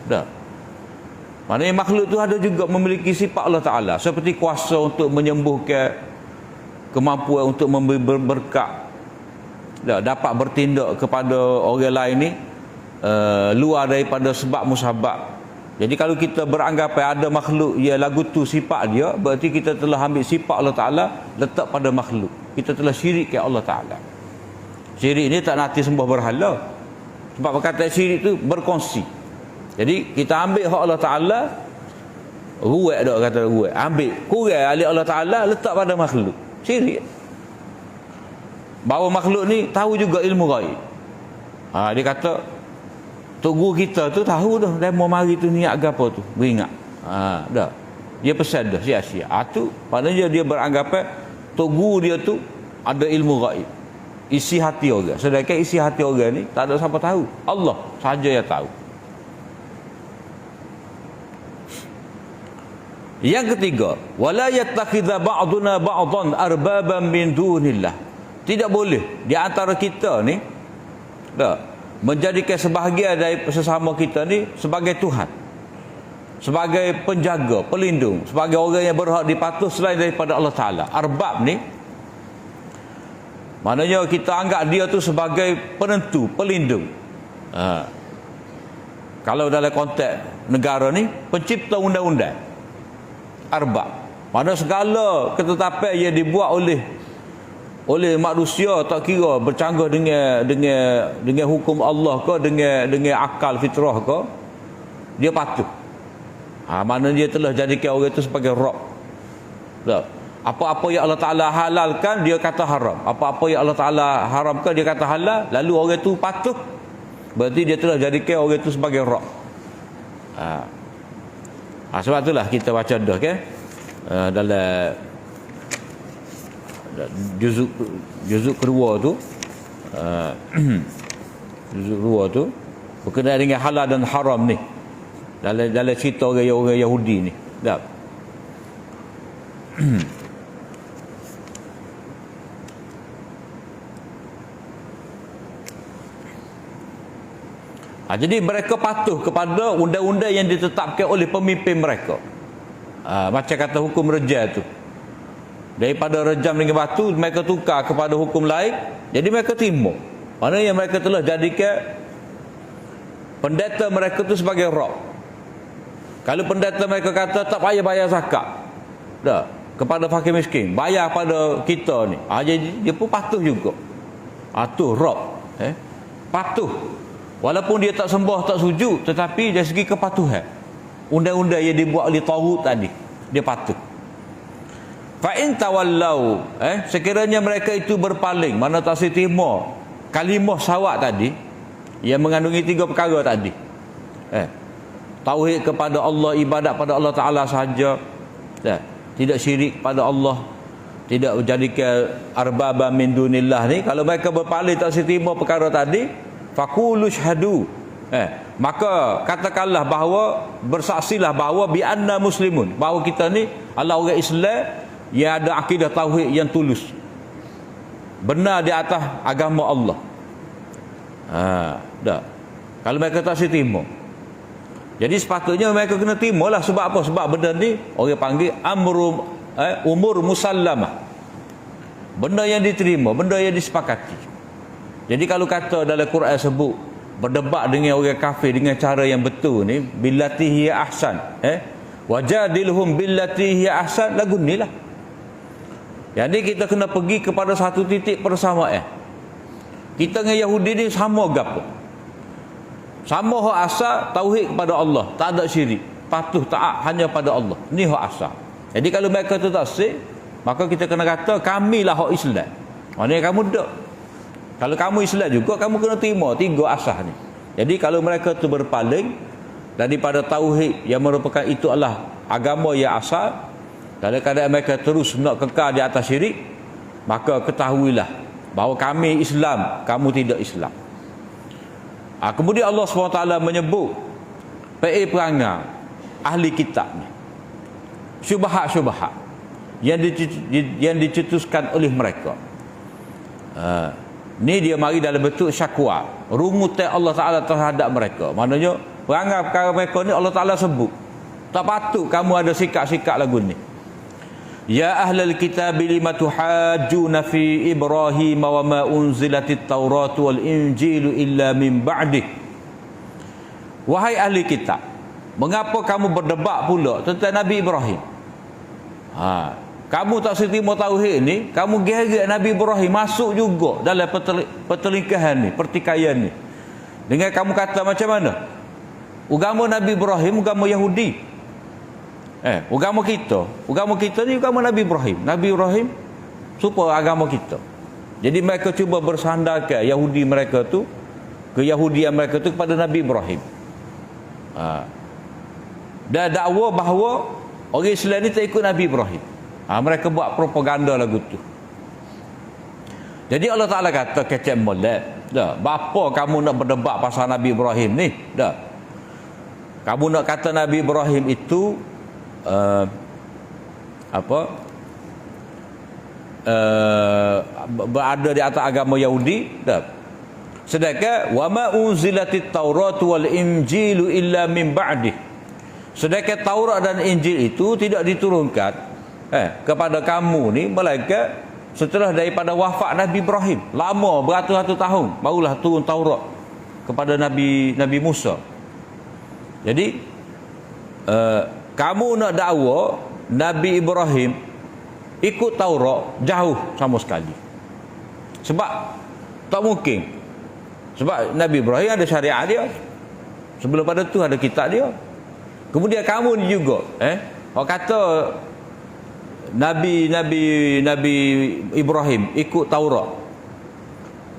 Dah. Maknanya makhluk tu ada juga memiliki sifat Allah Ta'ala, seperti kuasa untuk menyembuhkan, kemampuan untuk memberi berkat, dapat bertindak kepada orang lain ni luar daripada sebab musabab. Jadi kalau kita beranggapan ada makhluk yang lagu tu sifat dia, berarti kita telah ambil sifat Allah Ta'ala letak pada makhluk. Kita telah syirik ke Allah Ta'ala. Syirik ni tak nanti sembah berhala. Sebab perkataan syirik tu berkongsi. Jadi kita ambil hak Allah Ta'ala, ruwet dak kata ruwet, ambil kurang alih Allah Ta'ala letak pada makhluk. Syirik. Bahawa makhluk ni tahu juga ilmu ghaib. Dia kata tok guru kita tu tahu dah demo mari tu niat gapo tu, beringat. Dah. Dia pesan dah sia-sia. Tu maknanya dia beranggapan tok guru dia tu ada ilmu ghaib, isi hati orang. Sedangkan isi hati orang ni tak ada siapa tahu. Allah sahaja yang tahu. Yang ketiga, wala yattakhidha ba'duna ba'dan arbaban min dunillah. Tidak boleh di antara kita ni menjadikan sebahagian dari sesama kita ni sebagai Tuhan, sebagai penjaga, pelindung, sebagai orang yang berhak dipatuh selain daripada Allah Ta'ala. Arbab ni maknanya kita anggap dia tu sebagai penentu, pelindung. Kalau dalam konteks negara ni, pencipta undang-undang. Arbab maknanya segala ketetapan yang dibuat oleh manusia, tak kira bercanggah dengan hukum Allah ke, dengan akal fitrah ke, dia patuh. Maknanya dia telah jadikan orang itu sebagai Rabb. Apa-apa yang Allah Ta'ala halalkan, dia kata haram. Apa-apa yang Allah Ta'ala haramkan, dia kata halal. Lalu orang itu patuh, berarti dia telah jadikan orang itu sebagai Rabb. Sebab itulah kita baca dah dalam juzuk kedua tu, juzuk kedua tu berkenaan dengan halal dan haram ni, dalam cerita orang Yahudi ni. Dah. Jadi mereka patuh kepada undang-undang yang ditetapkan oleh pemimpin mereka. Macam kata hukum rejam tu. Daripada rejam dengan batu, mereka tukar kepada hukum lain. Jadi mereka terima. Mana yang mereka telah jadikan pendeta mereka tu sebagai roh. Kalau pendeta mereka kata tak payah bayar zakat, dah, kepada fakir miskin, bayar pada kita ni, jadi dia pun patuh juga. Tu roh, patuh. Walaupun dia tak sembah, tak sujud, tetapi dari segi kepatuhan, undang-undang yang dibuat oleh taghut tadi, dia patuh. Fa in tawallau, sekiranya mereka itu berpaling, mana tak terima kalimah sawak tadi yang mengandungi 3 perkara tadi. Tauhid kepada Allah, ibadat pada Allah Ta'ala sahaja, tidak syirik pada Allah, tidak menjadikan arbaba min dunillah ni. Kalau mereka berpaling tak terima perkara tadi, faqulu syhadu, maka katakanlah bahawa, bersaksilah bahawa bi anna muslimun, bahawa kita ni adalah orang Islam yang ada akidah tauhid yang tulus, benar di atas agama Allah. Kalau mereka tak terima, jadi sepatutnya mereka kena timalah. Sebab apa? Sebab benda ni orang panggil umur musallamah, benda yang diterima, benda yang disepakati. Jadi kalau kata dalam Quran sebut berdebat dengan orang kafir dengan cara yang betul ni, billati hiya ahsan, wajadilhum billati hiya ahsan, lagu ni lah. Jadi kita kena pergi kepada satu titik persamaan. Kita dengan Yahudi ni sama gapo? Sama hak asal, tauhid kepada Allah, tak ada syirik, patuh taat hanya pada Allah. Ni hak asal. Jadi kalau mereka tu tak sih, maka kita kena kata kamilah hak Islam. Maknanya kamu tak. Kalau kamu Islam juga, kamu kena terima 3 asas ni. Jadi kalau mereka tu berpaling daripada tauhid yang merupakan itu adalah agama yang asal, kadang-kadang mereka terus nak kekal di atas syirik, maka ketahuilah bahawa kami Islam, kamu tidak Islam. Kemudian Allah SWT menyebut perangai ahli kitab ni, syubhat-syubhat yang dicetuskan oleh mereka. Ni dia mari dalam bentuk syakwa, rungutan Allah Ta'ala terhadap mereka. Maknanya perangai perkara mereka ni Allah Ta'ala sebut, tak patut kamu ada sikap-sikap lagu ni. Ya ahlal kitab lima tuhajjuna fi Ibrahim wa ma unzilatit Taurat wal Injil illa min ba'dih. Wahai ahli kitab, mengapa kamu berdebat pula tentang Nabi Ibrahim? Kamu tak seterima tauhid ni, kamu geret Nabi Ibrahim masuk juga dalam pertelingkahan ni, pertikaian ni. Dengan kamu kata macam mana? Agama Nabi Ibrahim, agama Yahudi. Agama kita ni agama Nabi Ibrahim. Nabi Ibrahim supaya agama kita. Jadi mereka cuba bersandarkan Yahudi mereka tu, keyahudian mereka tu kepada Nabi Ibrahim. Dan dakwa bahawa orang Islam ni tak ikut Nabi Ibrahim. Mereka buat propaganda lagu tu. Jadi Allah Ta'ala kata kecek molek, bapa kamu nak berdebat pasal Nabi Ibrahim ni? Kamu nak kata Nabi Ibrahim itu berada di atas agama Yahudi, sedangkan wa ma unzilatit Taurat wal Injil illa min ba'dih, sedangkan Taurat dan Injil itu tidak diturunkan kepada kamu ni melainkan setelah daripada wafat Nabi Ibrahim, lama beratus-ratus tahun barulah turun Taurat kepada Nabi Musa. Jadi kamu nak dakwa Nabi Ibrahim ikut Taurat, jauh sama sekali. Sebab tak mungkin. Sebab Nabi Ibrahim ada syariat dia, sebelum pada tu ada kitab dia. Kemudian kamu ni juga orang kata Nabi Ibrahim ikut Taurat.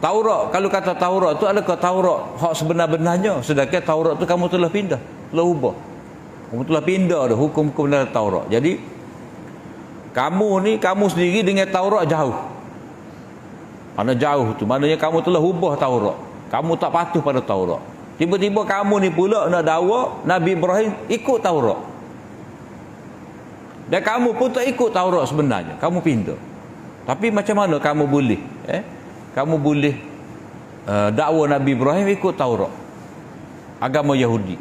Kalau kata Taurat tu adakah Taurat hak sebenar-benarnya, sedangkan Taurat tu kamu telah pindah, telah ubah. Kamu telah pindah dah hukum-hukum dalam Taurat. Jadi kamu sendiri dengan Taurat jauh. Mana jauh tu? Maknanya kamu telah ubah Taurat. Kamu tak patuh pada Taurat. Tiba-tiba kamu ni pula nak dakwa Nabi Ibrahim ikut Taurat. Dan kamu pun tak ikut Taurat sebenarnya. Kamu pindah. Tapi macam mana kamu boleh? Kamu boleh dakwa Nabi Ibrahim ikut Taurat. agama Yahudi.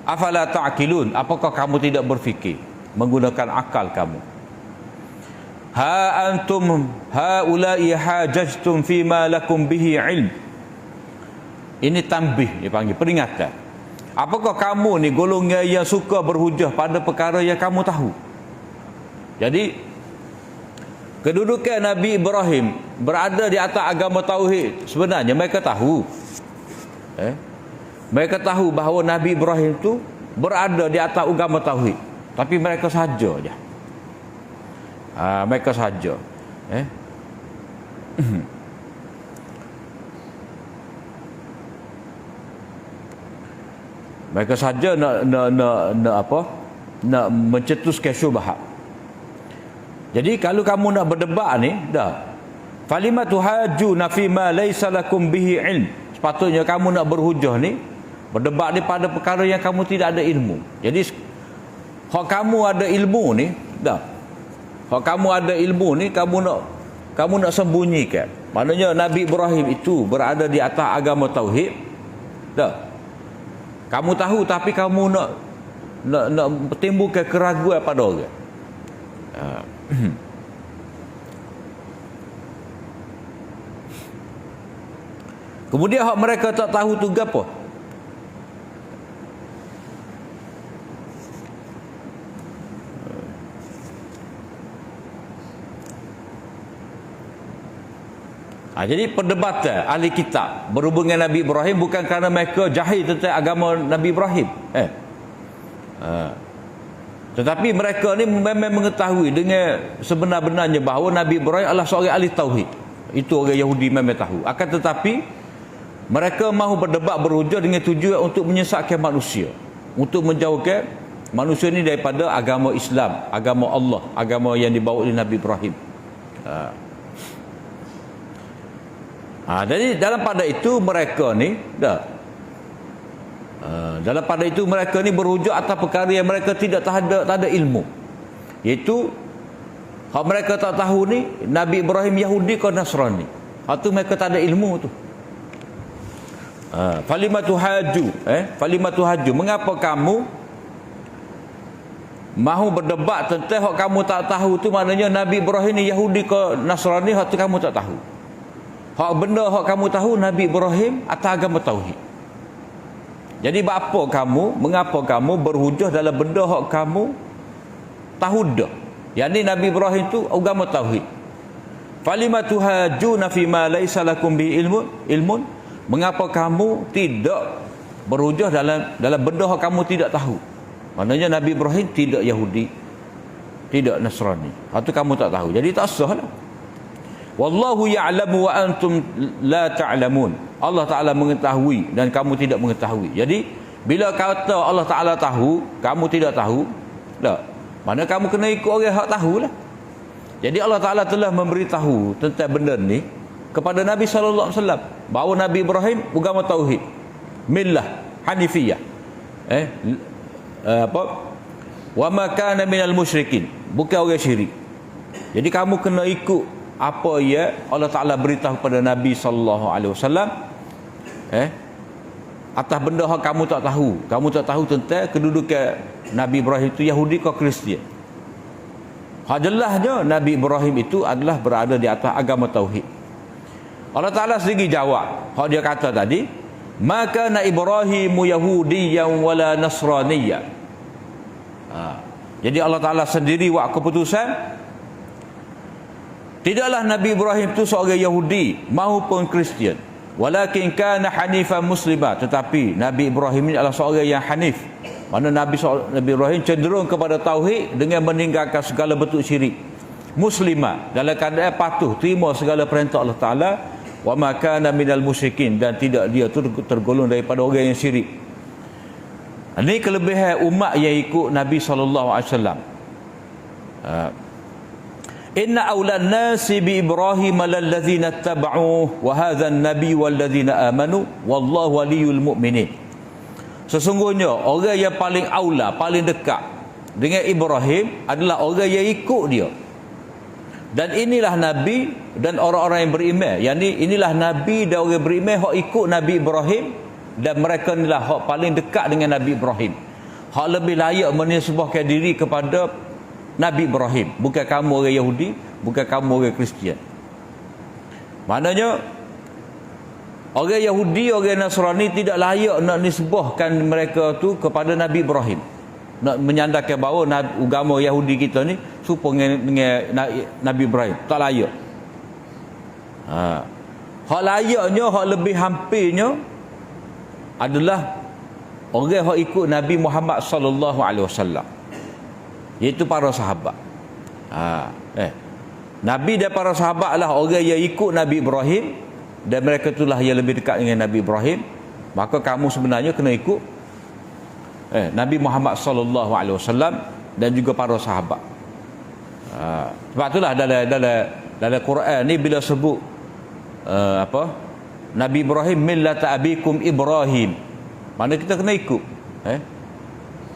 Afala ta'qilun, apakah kamu tidak berfikir, menggunakan akal kamu? Ha antum haula'i hajajtum fima lakum bihi ilm. Ini tanbih, dipanggil peringatan. Apakah kamu ni golongan yang suka berhujah pada perkara yang kamu tahu? Jadi kedudukan Nabi Ibrahim berada di atas agama tauhid, sebenarnya mereka tahu. Mereka tahu bahawa Nabi Ibrahim itu berada di atas agama tauhid, tapi mereka saja je. Mereka saja. Mereka saja nak mencetuskan syubhat. Jadi kalau kamu nak berdebat ni, dah. Falimatu hajuna fi ma laysa lakum bihi ilm. Sepatutnya kamu nak berhujah ni, berdebat ni pada perkara yang kamu tidak ada ilmu. Jadi hak kamu ada ilmu ni, dah. Hak kamu ada ilmu ni, kamu nak sembunyikan. Maknanya Nabi Ibrahim itu berada di atas agama tauhid. Dah. Kamu tahu tapi kamu nak timbulkan keraguan pada orang. Kemudian hak mereka tak tahu tu gapo? Jadi perdebatan ahli kitab berhubungan Nabi Ibrahim bukan kerana mereka jahil tentang agama Nabi Ibrahim. Tetapi mereka ni memang mengetahui dengan sebenar-benarnya bahawa Nabi Ibrahim adalah seorang ahli tauhid. Itu orang Yahudi memang tahu. Akan tetapi mereka mahu berdebat berhujah dengan tujuan untuk menyesatkan manusia, untuk menjauhkan manusia ni daripada agama Islam, agama Allah, agama yang dibawa oleh Nabi Ibrahim. Jadi dalam pada itu mereka ni dalam pada itu mereka ni berhujah atas perkara yang mereka tak ada ilmu. Iaitu hak mereka tak tahu ni Nabi Ibrahim Yahudi ke Nasrani. Hak tu mereka tak ada ilmu tu. Falimatu haju, mengapa kamu mahu berdebat tentang hak kamu tak tahu tu? Maknanya Nabi Ibrahim ni Yahudi ke Nasrani, hak tu kamu tak tahu. Hak benda hak kamu tahu Nabi Ibrahim atas agama tauhid. Jadi mengapa kamu berhujah dalam benda hak kamu tahu dah? Yang ni Nabi Ibrahim tu agama tauhid. Falimatu hajuna fi ma laysa lakum bi ilmun. Mengapa kamu tidak berhujah dalam benda hak kamu tidak tahu? Maknanya Nabi Ibrahim tidak Yahudi, tidak Nasrani. Hak tu kamu tak tahu. Jadi tak sahlah. Wallahu ya'lamu wa antum la ta'lamun. Allah Ta'ala mengetahui dan kamu tidak mengetahui. Jadi bila kata Allah Ta'ala tahu, kamu tidak tahu, tak. Mana kamu kena ikut orang hak tahulah. Jadi Allah Ta'ala telah memberitahu tentang benda ni kepada Nabi sallallahu alaihi wasallam bahawa Nabi Ibrahim agama tauhid, millah hanifiyah. Wa ma kana minal musyrikin, bukan orang syirik. Jadi kamu kena ikut apa ya Allah Ta'ala beritahu kepada Nabi sallallahu alaihi wasallam atas benda yang kamu tak tahu. Kamu tak tahu tentang kedudukan Nabi Ibrahim itu Yahudi ke Kristian. Hak jelasnya Nabi Ibrahim itu adalah berada di atas agama tauhid. Allah Ta'ala sendiri jawab hak dia kata tadi, maka na Ibrahimu Yahudiyyan wala Nasraniyyan. Jadi Allah Ta'ala sendiri buat keputusan, tidaklah Nabi Ibrahim itu seorang Yahudi maupun Kristian. Walakin kana hanifan muslimah, tetapi Nabi Ibrahim ini adalah seorang yang hanif. Mana Nabi Ibrahim cenderung kepada tauhid dengan meninggalkan segala bentuk syirik. Muslimah, dalam keadaan patuh terima segala perintah Allah Ta'ala. Wa ma kana minal musyrikin, dan tidak dia tergolong daripada orang yang syirik. Ini kelebihan umat yang ikut Nabi SAW. Inna awlan nasi bi Ibrahim lallazina taba'uh wa hadha an-nabi wallazina amanu wallahu waliyul mu'minin. Sesungguhnya orang yang paling aula, paling dekat dengan Ibrahim adalah orang yang ikut dia. Dan inilah Nabi dan orang-orang yang beriman. Yang inilah Nabi dan orang beriman yang ikut Nabi Ibrahim dan mereka inilah hak paling dekat dengan Nabi Ibrahim, hak lebih layak menisbahkan diri kepada Nabi Ibrahim, bukan kamu orang Yahudi, bukan kamu orang Kristian. Maknanya orang Yahudi, orang Nasrani tidak layak nak nisbahkan mereka tu kepada Nabi Ibrahim, nak menyandarkan bahawa agama Yahudi kita ni serupa dengan Nabi Ibrahim. Tak layak. Hak layaknya, hak lebih hampirnya adalah orang yang ikut Nabi Muhammad sallallahu alaihi wasallam, iaitu para sahabat. Nabi dan para sahabat lah orang yang ikut Nabi Ibrahim, dan mereka itulah yang lebih dekat dengan Nabi Ibrahim. Maka kamu sebenarnya kena ikut Nabi Muhammad sallallahu alaihi wasallam dan juga para sahabat. Sebab itulah dalam Quran ni bila sebut Nabi Ibrahim, millata abikum Ibrahim, mana kita kena ikut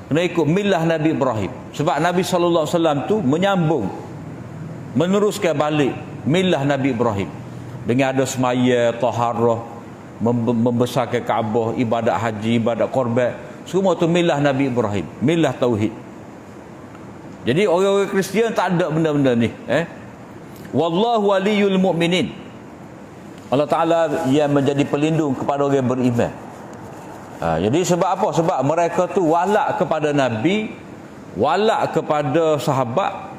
kena ikut millah Nabi Ibrahim. Sebab Nabi sallallahu alaihi wasallam tu menyambung, meneruskan balik millah Nabi Ibrahim dengan ada semaya, taharah, membesarkan Kaabah, ibadat haji, ibadat korban, semua tu millah Nabi Ibrahim, millah tauhid. Jadi orang-orang Kristian tak ada benda-benda ni. Wallahu waliyul mu'minin. Allah Ta'ala yang menjadi pelindung kepada orang yang beriman. Jadi sebab apa? Sebab mereka tu walak kepada Nabi, walak kepada sahabat,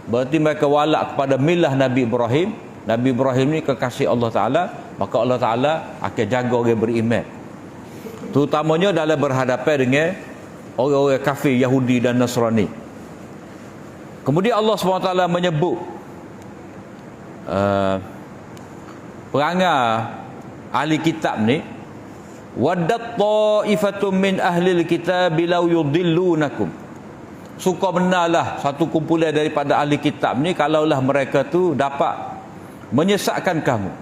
berarti mereka walak kepada millah Nabi Ibrahim. Nabi Ibrahim ni kekasih Allah Ta'ala, maka Allah Ta'ala akan jaga orang yang beriman, terutamanya dalam berhadapan dengan orang-orang kafir Yahudi dan Nasrani. Kemudian Allah SWT menyebut perangai ahli kitab ni, waddat ta'ifatum min ahli kitab law yudillunakum. Suka benarlah satu kumpulan daripada ahli kitab ni kalaulah mereka tu dapat menyesatkan kamu.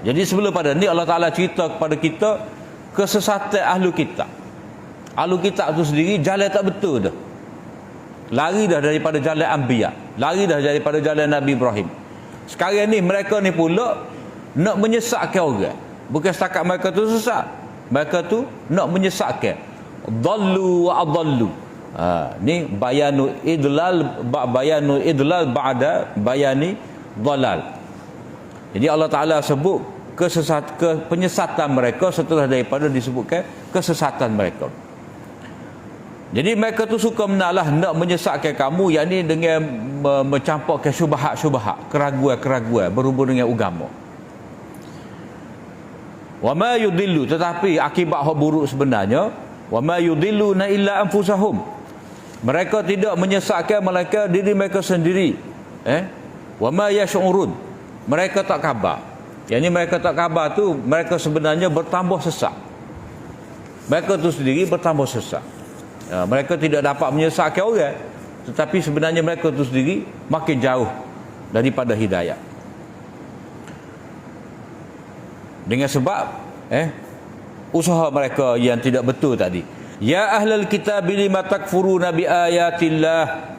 Jadi sebelum pada ni Allah Ta'ala cerita kepada kita kesesatan ahli kitab. Ahli kitab tu sendiri jalan tak betul dah, lari dah daripada jalan Anbiya, lari dah daripada jalan Nabi Ibrahim. Sekarang ni mereka ni pula nak menyesatkan orang. Bukan setakat mereka tu sesat, mereka tu nak menyesatkan. Dallu wa adallu. Ni bayanu idlal ba'da bayani dalal. Jadi Allah Ta'ala sebut penyesatan mereka setelah daripada disebutkan kesesatan mereka. Jadi mereka tu suka menalah nak menyesatkan kamu, yakni dengan mencampurkan syubhat-syubhat, keraguan-keraguan berhubung dengan agama. Wa ma yudillu, tetapi akibat hak buruk sebenarnya, wa ma yudilluna illa anfusahum. Mereka tidak menyesatkan melainkan diri mereka sendiri. Wa ma yash'urun, mereka tak khabar. Yakni mereka tak khabar tu mereka sebenarnya bertambah sesat. Mereka tu sendiri bertambah sesat. Mereka tidak dapat menyesatkan orang, tetapi sebenarnya mereka itu sendiri makin jauh daripada hidayah. Dengan sebab usaha mereka yang tidak betul tadi. Ya ahlal kitab lima takfuruna bi ayatillah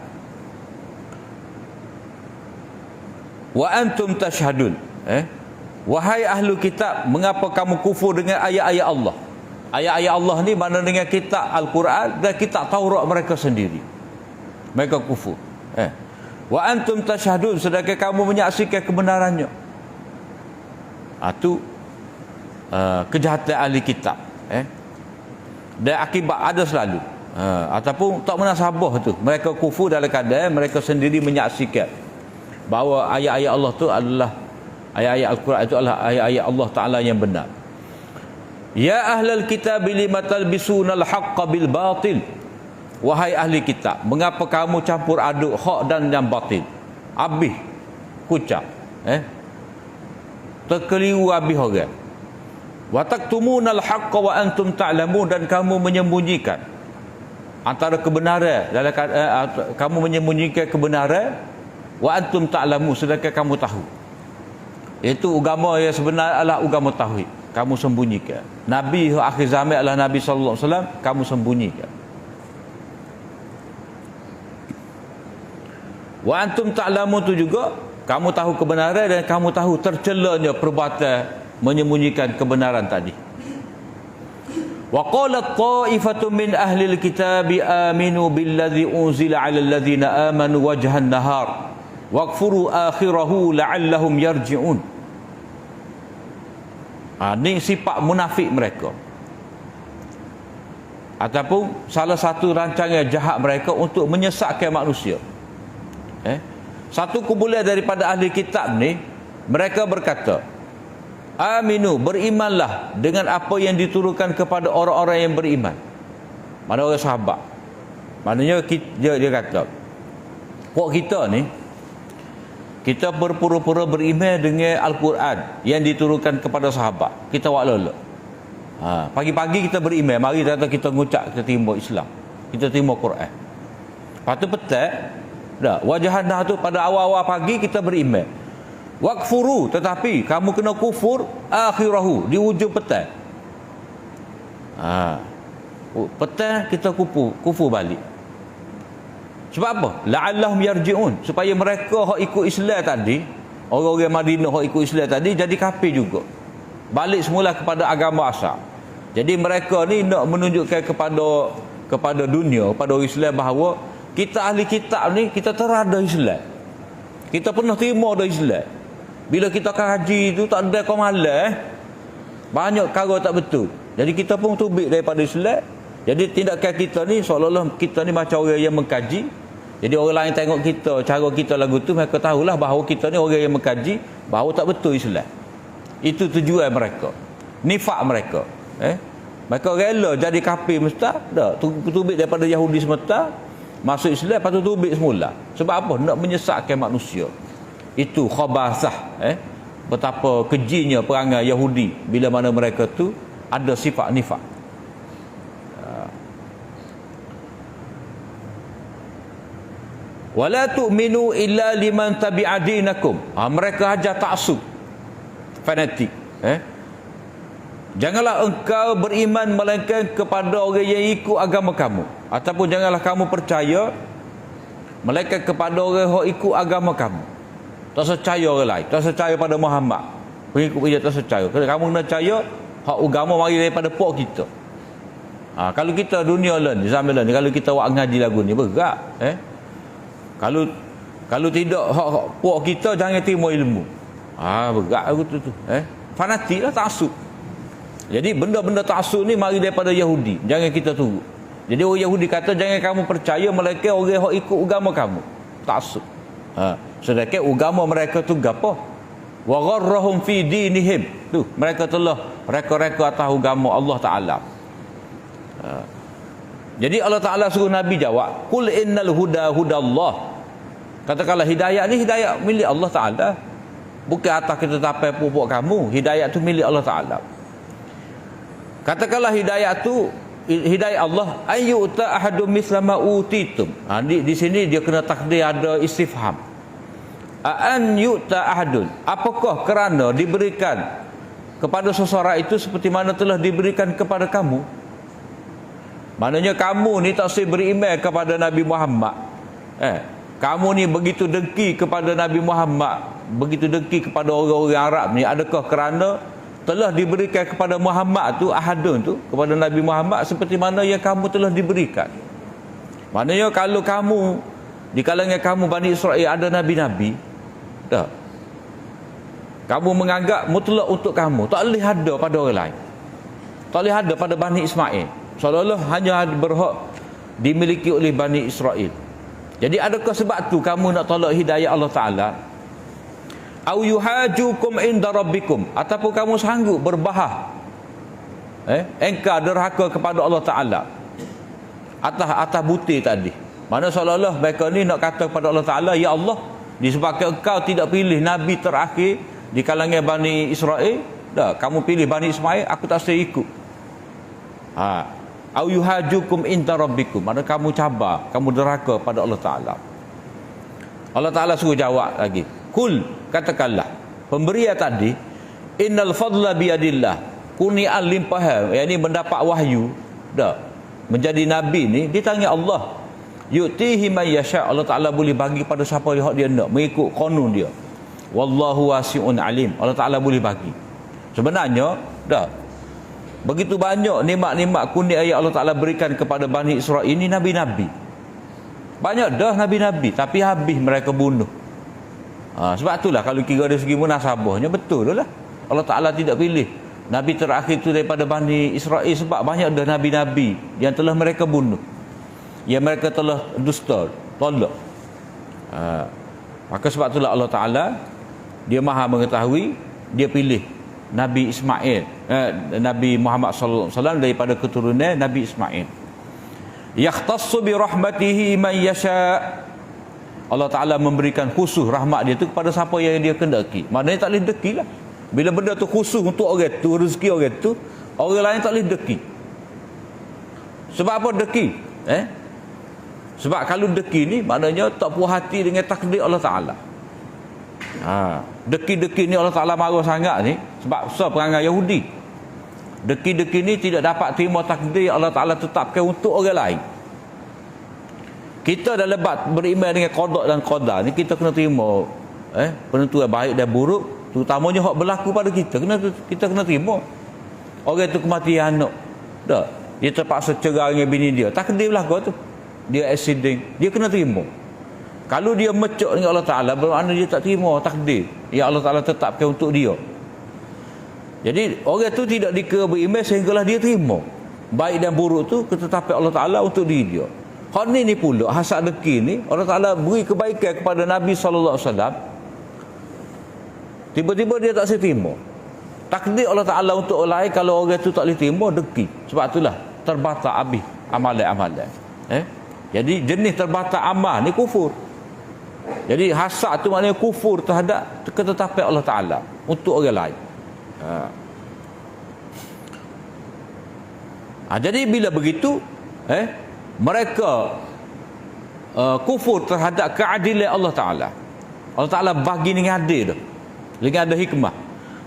wa antum tashhadun. Wahai ahlu kitab, mengapa kamu kufur dengan ayat-ayat Allah? Ayat-ayat Allah ni mana dengan kitab Al-Quran dan kitab Taurat mereka sendiri. Mereka kufur. Wa antum tashhadun, sedangkan kamu menyaksikan kebenarannya. Itu kejahatan ahli kitab. Dan akibat ada selalu. Ataupun tak munasabah tu. Mereka kufur dalam keadaan mereka sendiri menyaksikan bahawa ayat-ayat Allah tu adalah ayat-ayat Al-Quran itu adalah ayat-ayat Allah Ta'ala yang benar. Ya ahlal kitab lima talbisunal haqqa bil batil. Wahai ahli kitab, mengapa kamu campur aduk hak dan yang batil? Habis kucap, terkeliru habis orang. Wa taktumunal haqqa wa antum ta'lamun, dan kamu menyembunyikan antara kebenaran dalam kamu menyembunyikan kebenaran, wa antum ta'lamun, sedangkan kamu tahu. Itu agama yang sebenar adalah agama tauhid. Kamu sembunyikan. Nabi akhir zaman adalah Nabi sallallahu alaihi wasallam, kamu sembunyikan. Wa antum ta'lamun tu juga kamu tahu kebenaran dan kamu tahu tercelanya perbuatan menyembunyikan kebenaran tadi. Wa qalat ta'ifatun min ahli al-kitabi aminu billadhi unzila 'ala alladhina amanu wajhan nahar waqfuru akhirahu la'allahum yarji'un. Ini sifat munafik mereka, ataupun salah satu rancangan jahat mereka untuk menyesatkan manusia. Satu kumpulan daripada ahli kitab ni, mereka berkata, aminu, berimanlah dengan apa yang diturunkan kepada orang-orang yang beriman. Mana orang sahabat. Maknanya dia kata, puak kita ni, kita berpura-pura beriman dengan Al-Quran yang diturunkan kepada sahabat. Kita buat lolok. Pagi-pagi kita beriman, mari kita ngucap, kita terima Islam, kita terima Quran. Lepas tu petang dah, wajahanah tu pada awal-awal pagi kita beriman. Waqfuru, tetapi kamu kena kufur akhirahu, di ujung petang. Petang kita kufur balik. Sebab apa? La'allahum yarji'un, supaya mereka hak ikut Islam tadi, orang-orang Madinah hak ikut Islam tadi, jadi kafir juga, balik semula kepada agama asal. Jadi mereka ni nak menunjukkan kepada dunia, kepada orang Islam, bahawa kita ahli kitab ni, kita terada Islam, kita pernah terima dah Islam. Bila kita akan haji tu tak ada kau malas, banyak perkara tak betul. Jadi kita pun tubik daripada Islam. Jadi tindakan kita ni seolah-olah kita ni macam orang yang mengkaji. Jadi orang lain tengok kita, cara kita lagu tu, mereka tahulah bahawa kita ni orang yang mengkaji, bahawa tak betul Islam. Itu tujuan mereka, nifak mereka. Mereka rela jadi kafir semesta, dah tubik daripada Yahudi semesta, masuk Islam, lepas tu tubik semula. Sebab apa? Nak menyesatkan manusia. Itu khabasah, betapa kejinya perangai Yahudi bila mana mereka tu ada sifat nifak. Wala tu'minu illa liman tabi'a dinakum. Mereka ajar taksub, fanatik. Janganlah engkau beriman melainkan kepada orang yang ikut agama kamu, ataupun janganlah kamu percaya melainkan kepada orang yang ikut agama kamu. Tak percaya orang lain, tak percaya pada Muhammad, pengikut dia tak percaya. Kalau kamu nak percaya hak agama mari daripada puak kita. Kalau kita dunia lain, zaman lain, kalau kita buat ngaji lagu ni berat. Kalau tidak hak puak kita, jangan terima ilmu. Berat aku tu. Fanatik lah, taksub. Jadi benda-benda taksub ni mari daripada Yahudi, jangan kita turut. Jadi orang Yahudi kata jangan kamu percaya melainkan orang yang ikut agama kamu. Taksub. Sedangkan agama mereka tu gapo? Wa gharrahum fi dinihim. Tu mereka telah reka-reka atas agama Allah Taala. Jadi Allah Taala suruh Nabi jawab, qul innal huda hudallah. Katakanlah hidayah ni hidayah milik Allah Taala, bukan atas ketetapan puak kamu. Hidayah tu milik Allah Taala. Katakanlah hidayah tu hidayah Allah, ayyuta ahadum mislama utitum. Di sini dia kena takdir ada istifham. An yu'ta ahadun, apakah kerana diberikan kepada seseorang itu seperti mana telah diberikan kepada kamu. Maknanya kamu ni tak usah beriman kepada Nabi Muhammad. Kamu ni begitu dengki kepada Nabi Muhammad, begitu dengki kepada orang-orang Arab ni, adakah kerana telah diberikan kepada Muhammad tu, ahadun tu, kepada Nabi Muhammad seperti mana yang kamu telah diberikan. Maknanya kalau kamu, di kalangan kamu Bani Israel ada Nabi-Nabi, dah, kamu menganggap mutlak untuk kamu, tak boleh ada pada orang lain, tak boleh ada pada Bani Ismail, seolah-olah hanya berhak dimiliki oleh Bani Israel. Jadi adakah sebab tu kamu nak tolak hidayah Allah Ta'ala? Au yuhajukum inda rabbikum, ataupun kamu sanggup berbahas, engkau derhaka kepada Allah Ta'ala atas butir tadi. Mana seolah-olah mereka ni nak kata kepada Allah Ta'ala, ya Allah, disebabkan engkau tidak pilih Nabi terakhir di kalangan Bani Israel, dah, kamu pilih Bani Ismail, aku tak saya ikut. Au yuhajukum inda rabbikum, mana kamu cabar, kamu derhaka pada Allah Ta'ala. Allah Ta'ala suruh jawab lagi, kul, katakanlah, pemberian tadi, innal fadla biyadillah, kuni'an limpahan, yang ini mendapat wahyu, dah, menjadi Nabi ni di tangan Allah. Yu'tihi man yasha', Allah Ta'ala boleh bagi pada siapa yang dia nak, mengikut qanun dia. Wallahu wasi'un alim, Allah Ta'ala boleh bagi. Sebenarnya dah, Begitu banyak nikmat-nikmat kurnia yang Allah Ta'ala berikan kepada Bani Israel ini, nabi-nabi. Banyak dah nabi-nabi, tapi habis mereka bunuh. Sebab itulah kalau kira dari segi munasabahnya, betul lah Allah Ta'ala tidak pilih nabi terakhir itu daripada Bani Israel, sebab banyak dah nabi-nabi yang telah mereka bunuh, yang mereka telah dusta, tolak. Maka sebab itulah Allah Ta'ala, dia maha mengetahui, dia pilih Nabi Ismail, Nabi Muhammad sallallahu alaihi wasallam daripada keturunan Nabi Ismail. Yakhtassu bi rahmatihi man yasha. Allah Ta'ala memberikan khusus rahmat dia tu kepada siapa yang dia kehendaki. Maknanya tak boleh deki lah. Bila benda tu khusus untuk orang tu, rezeki orang tu, orang lain tak boleh deki. Sebab apa deki? Sebab kalau deki ni maknanya tak puas hati dengan takdir Allah Ta'ala. Deki-deki ni Allah Ta'ala marah sangat ni sebab perangai Yahudi. Deki-deki ni tidak dapat terima takdir Allah Ta'ala tetapkan untuk orang lain. Kita dah lebat beriman dengan qada dan qadar ni, kita kena terima penentuan baik dan buruk, terutamanya hak berlaku pada kita, kita kena terima. Orang tu kematian anak, dah dia terpaksa cerai dengan bini dia, takdir belaka tu, dia accident, dia kena terima. Kalau dia mecuk dengan Allah Ta'ala, bermakna dia tak terima takdir yang Allah Ta'ala tetapkan untuk dia. Jadi orang tu tidak dikira beriman sehinggalah dia terima baik dan buruk tu ketetapan Allah Ta'ala untuk diri dia. Hak ni pula hasad deki ni, Allah Ta'ala beri kebaikan kepada Nabi SAW, tiba-tiba dia tak terima takdir Allah Ta'ala untuk orang lain. Kalau orang tu tak boleh terima, deki. Sebab itulah terbatas habis amalan-amalan. Jadi jenis terbatas amal ni kufur. Jadi hasad tu maknanya kufur terhadap ketetapan Allah Ta'ala untuk orang lain. Jadi bila begitu mereka kufur terhadap keadilan Allah Ta'ala. Allah Ta'ala bagi dengan adil tu, dengan ada hikmah.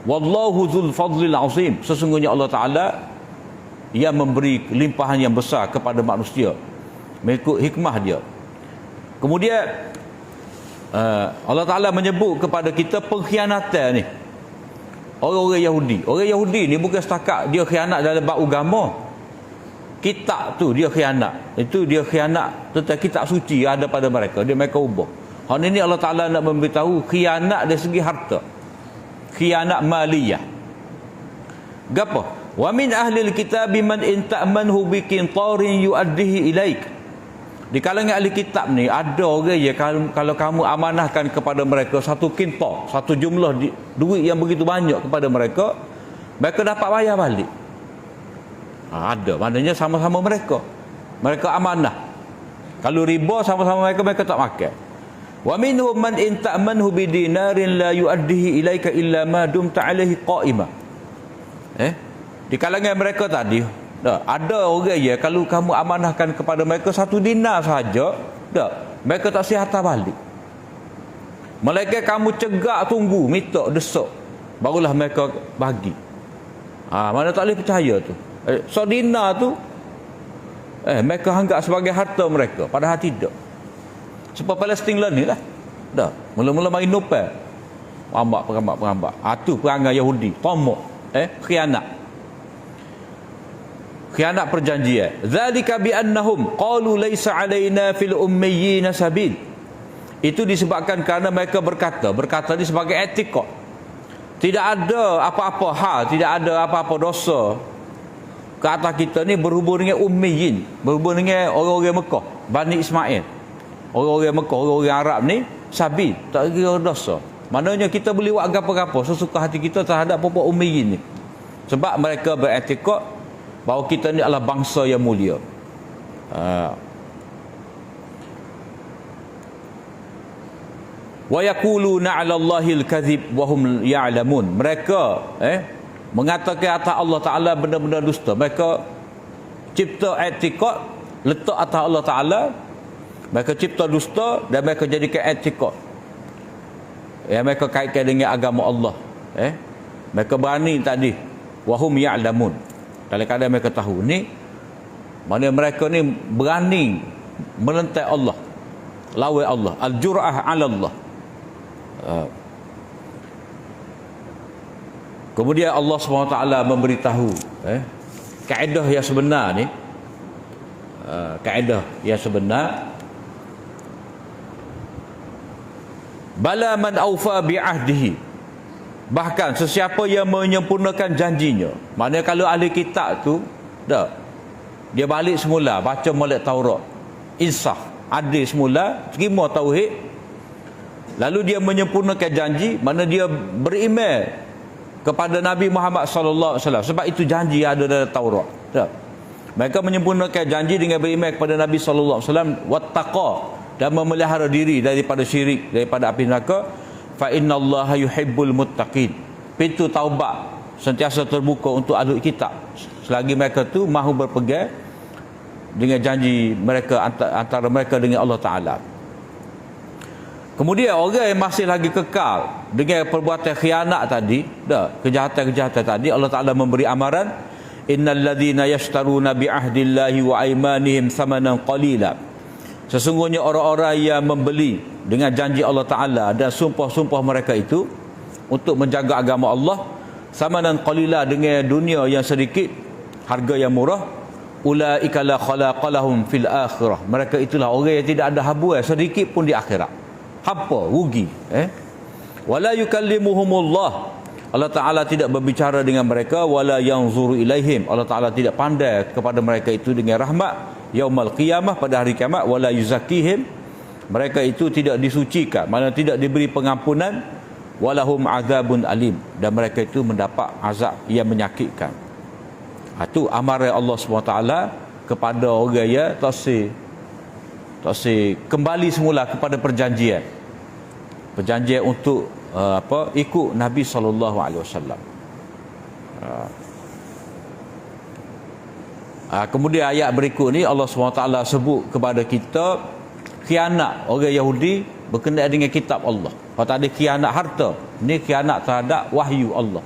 Wallahu dzul fadlil azim. Sesungguhnya Allah Ta'ala yang memberi limpahan yang besar kepada manusia mengikut hikmah dia. Kemudian Allah Ta'ala menyebut kepada kita pengkhianatan ni orang-orang Yahudi. Orang Yahudi ni bukan setakat dia khianat dalam bab agama, kitab tu dia khianat. Itu dia khianat tentang kitab suci yang ada pada mereka, mereka ubah. Hal ini Allah Ta'ala nak memberitahu khianat dari segi harta, khianat maliyah. Gapo? Wa min ahli alkitab man in ta'manhu bi qintarin yu'addihi ilaik. Di kalangan ahli kitab ni ada orang ya, kalau kamu amanahkan kepada mereka satu kintar, satu jumlah duit yang begitu banyak kepada mereka, mereka dapat bayar balik. Ada, maknanya sama-sama mereka amanah. Kalau riba sama-sama mereka tak makan. Wa minhum man in ta'manhu bi dinarin la yu'addihi ilaika illa ma dumta alaihi qa'ima. Di kalangan mereka tadi ada orang ya, kalau kamu amanahkan kepada mereka satu dinar saja, mereka tak sihat balik. Malaikat kamu cegak, tunggu, minta, desak, barulah mereka bagi. Mana tak boleh percaya tu. So dinar tu mereka anggap sebagai harta mereka, padahal tidak. Sebab Palestin lah ni lah. Mula-mula main nopal. Perambak. Tu perangai Yahudi, tamak, khianat. Khianat perjanjian. Zalika bi annahum qalu laisa alaina fil ummiyyin sabil. Itu disebabkan kerana mereka berkata ni sebagai etika. Tidak ada apa-apa hal, tidak ada apa-apa dosa ke atas kita ni berhubung dengan ummiyin, berhubung dengan orang-orang Mekah, Bani Ismail. Orang-orang Mekah, orang-orang Arab ni sabil, tak kira dosa. Maknanya kita boleh buat apa-apa sesuka hati kita terhadap pokok ummiyin ni. Sebab mereka beretika bahawa kita ni adalah bangsa yang mulia. Wa yaquluna 'ala Allahil kadhib wa hum ya'lamun. Mereka mengatakan atas Allah Ta'ala benda-benda dusta. Mereka cipta i'tiqad, letak atas Allah Ta'ala, mereka cipta dusta dan mereka jadikan i'tiqad yang mereka kaitkan dengan agama Allah. Mereka berani tadi wa hum ya'lamun. Kadang-kadang mereka tahu ni, mana mereka ni berani melentai Allah, lawan Allah, al-jur'ah 'ala Allah. Kemudian Allah SWT memberitahu kaedah yang sebenar ni, kaedah yang sebenar, bala man aufa bi'ahdihi, bahkan sesiapa yang menyempurnakan janjinya. Maknanya kalau ahli kitab tu dah dia balik semula baca molek Taurat, insaf, adil semula, terima tauhid, lalu dia menyempurnakan janji, mana dia beriman kepada Nabi Muhammad sallallahu alaihi wasallam, sebab itu janji yang ada dalam Taurat. Tak? Mereka menyempurnakan janji dengan beriman kepada Nabi sallallahu alaihi wasallam, wattaqa, dan memelihara diri daripada syirik, daripada api neraka. Fa innallaha yuhibbul muttaqin. Pintu taubat sentiasa terbuka untuk ahli kitab selagi mereka tu mahu berpegang dengan janji mereka antara mereka dengan Allah Taala. Kemudian orang yang masih lagi kekal dengan perbuatan khianat tadi, kejahatan-kejahatan tadi, Allah Taala memberi amaran, innal ladzina yashtaruna bi ahdillahi wa aymanihim thamanan qalila. Sesungguhnya orang-orang yang membeli dengan janji Allah Taala dan sumpah-sumpah mereka itu untuk menjaga agama Allah, thamanan qalila, dengan dunia yang sedikit, harga yang murah, ulaika la khalaqa lahum fil akhirah. Mereka itulah orang yang tidak ada habuan sedikit pun di akhirat. Hampa, rugi. Wala yukallimuhumullah. Allah Ta'ala tidak berbicara dengan mereka. Wala yanzuru ilaihim. Allah Ta'ala tidak pandai kepada mereka itu dengan rahmat. Yaumal qiyamah, pada hari kiamat. Wala yuzakihim. Mereka itu tidak disucikan, mana tidak diberi pengampunan. Walahum azabun alim. Dan mereka itu mendapat azab yang menyakitkan. Itu amaran Allah SWT kepada orang yang tak kembali semula kepada perjanjian untuk ikut Nabi sallallahu alaihi wasallam. Kemudian ayat berikut ni Allah SWT sebut kepada kita khianat orang Yahudi berkenaan dengan kitab Allah. Kalau tak ada khianat harta, ni khianat terhadap wahyu Allah.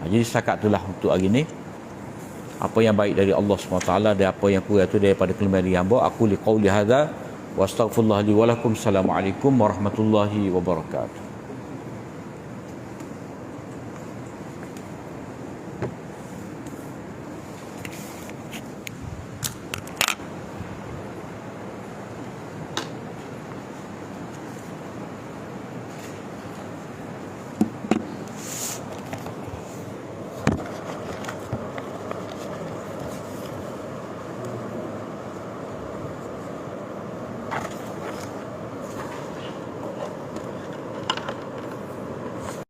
Jadi setakat itulah untuk hari ni. Apa yang baik dari Allah SWT dan apa yang kurang itu daripada kelemahan diri hamba. Aku liqauli hadza wa astaghfirullah li wa lakum. Assalamualaikum warahmatullahi wabarakatuh.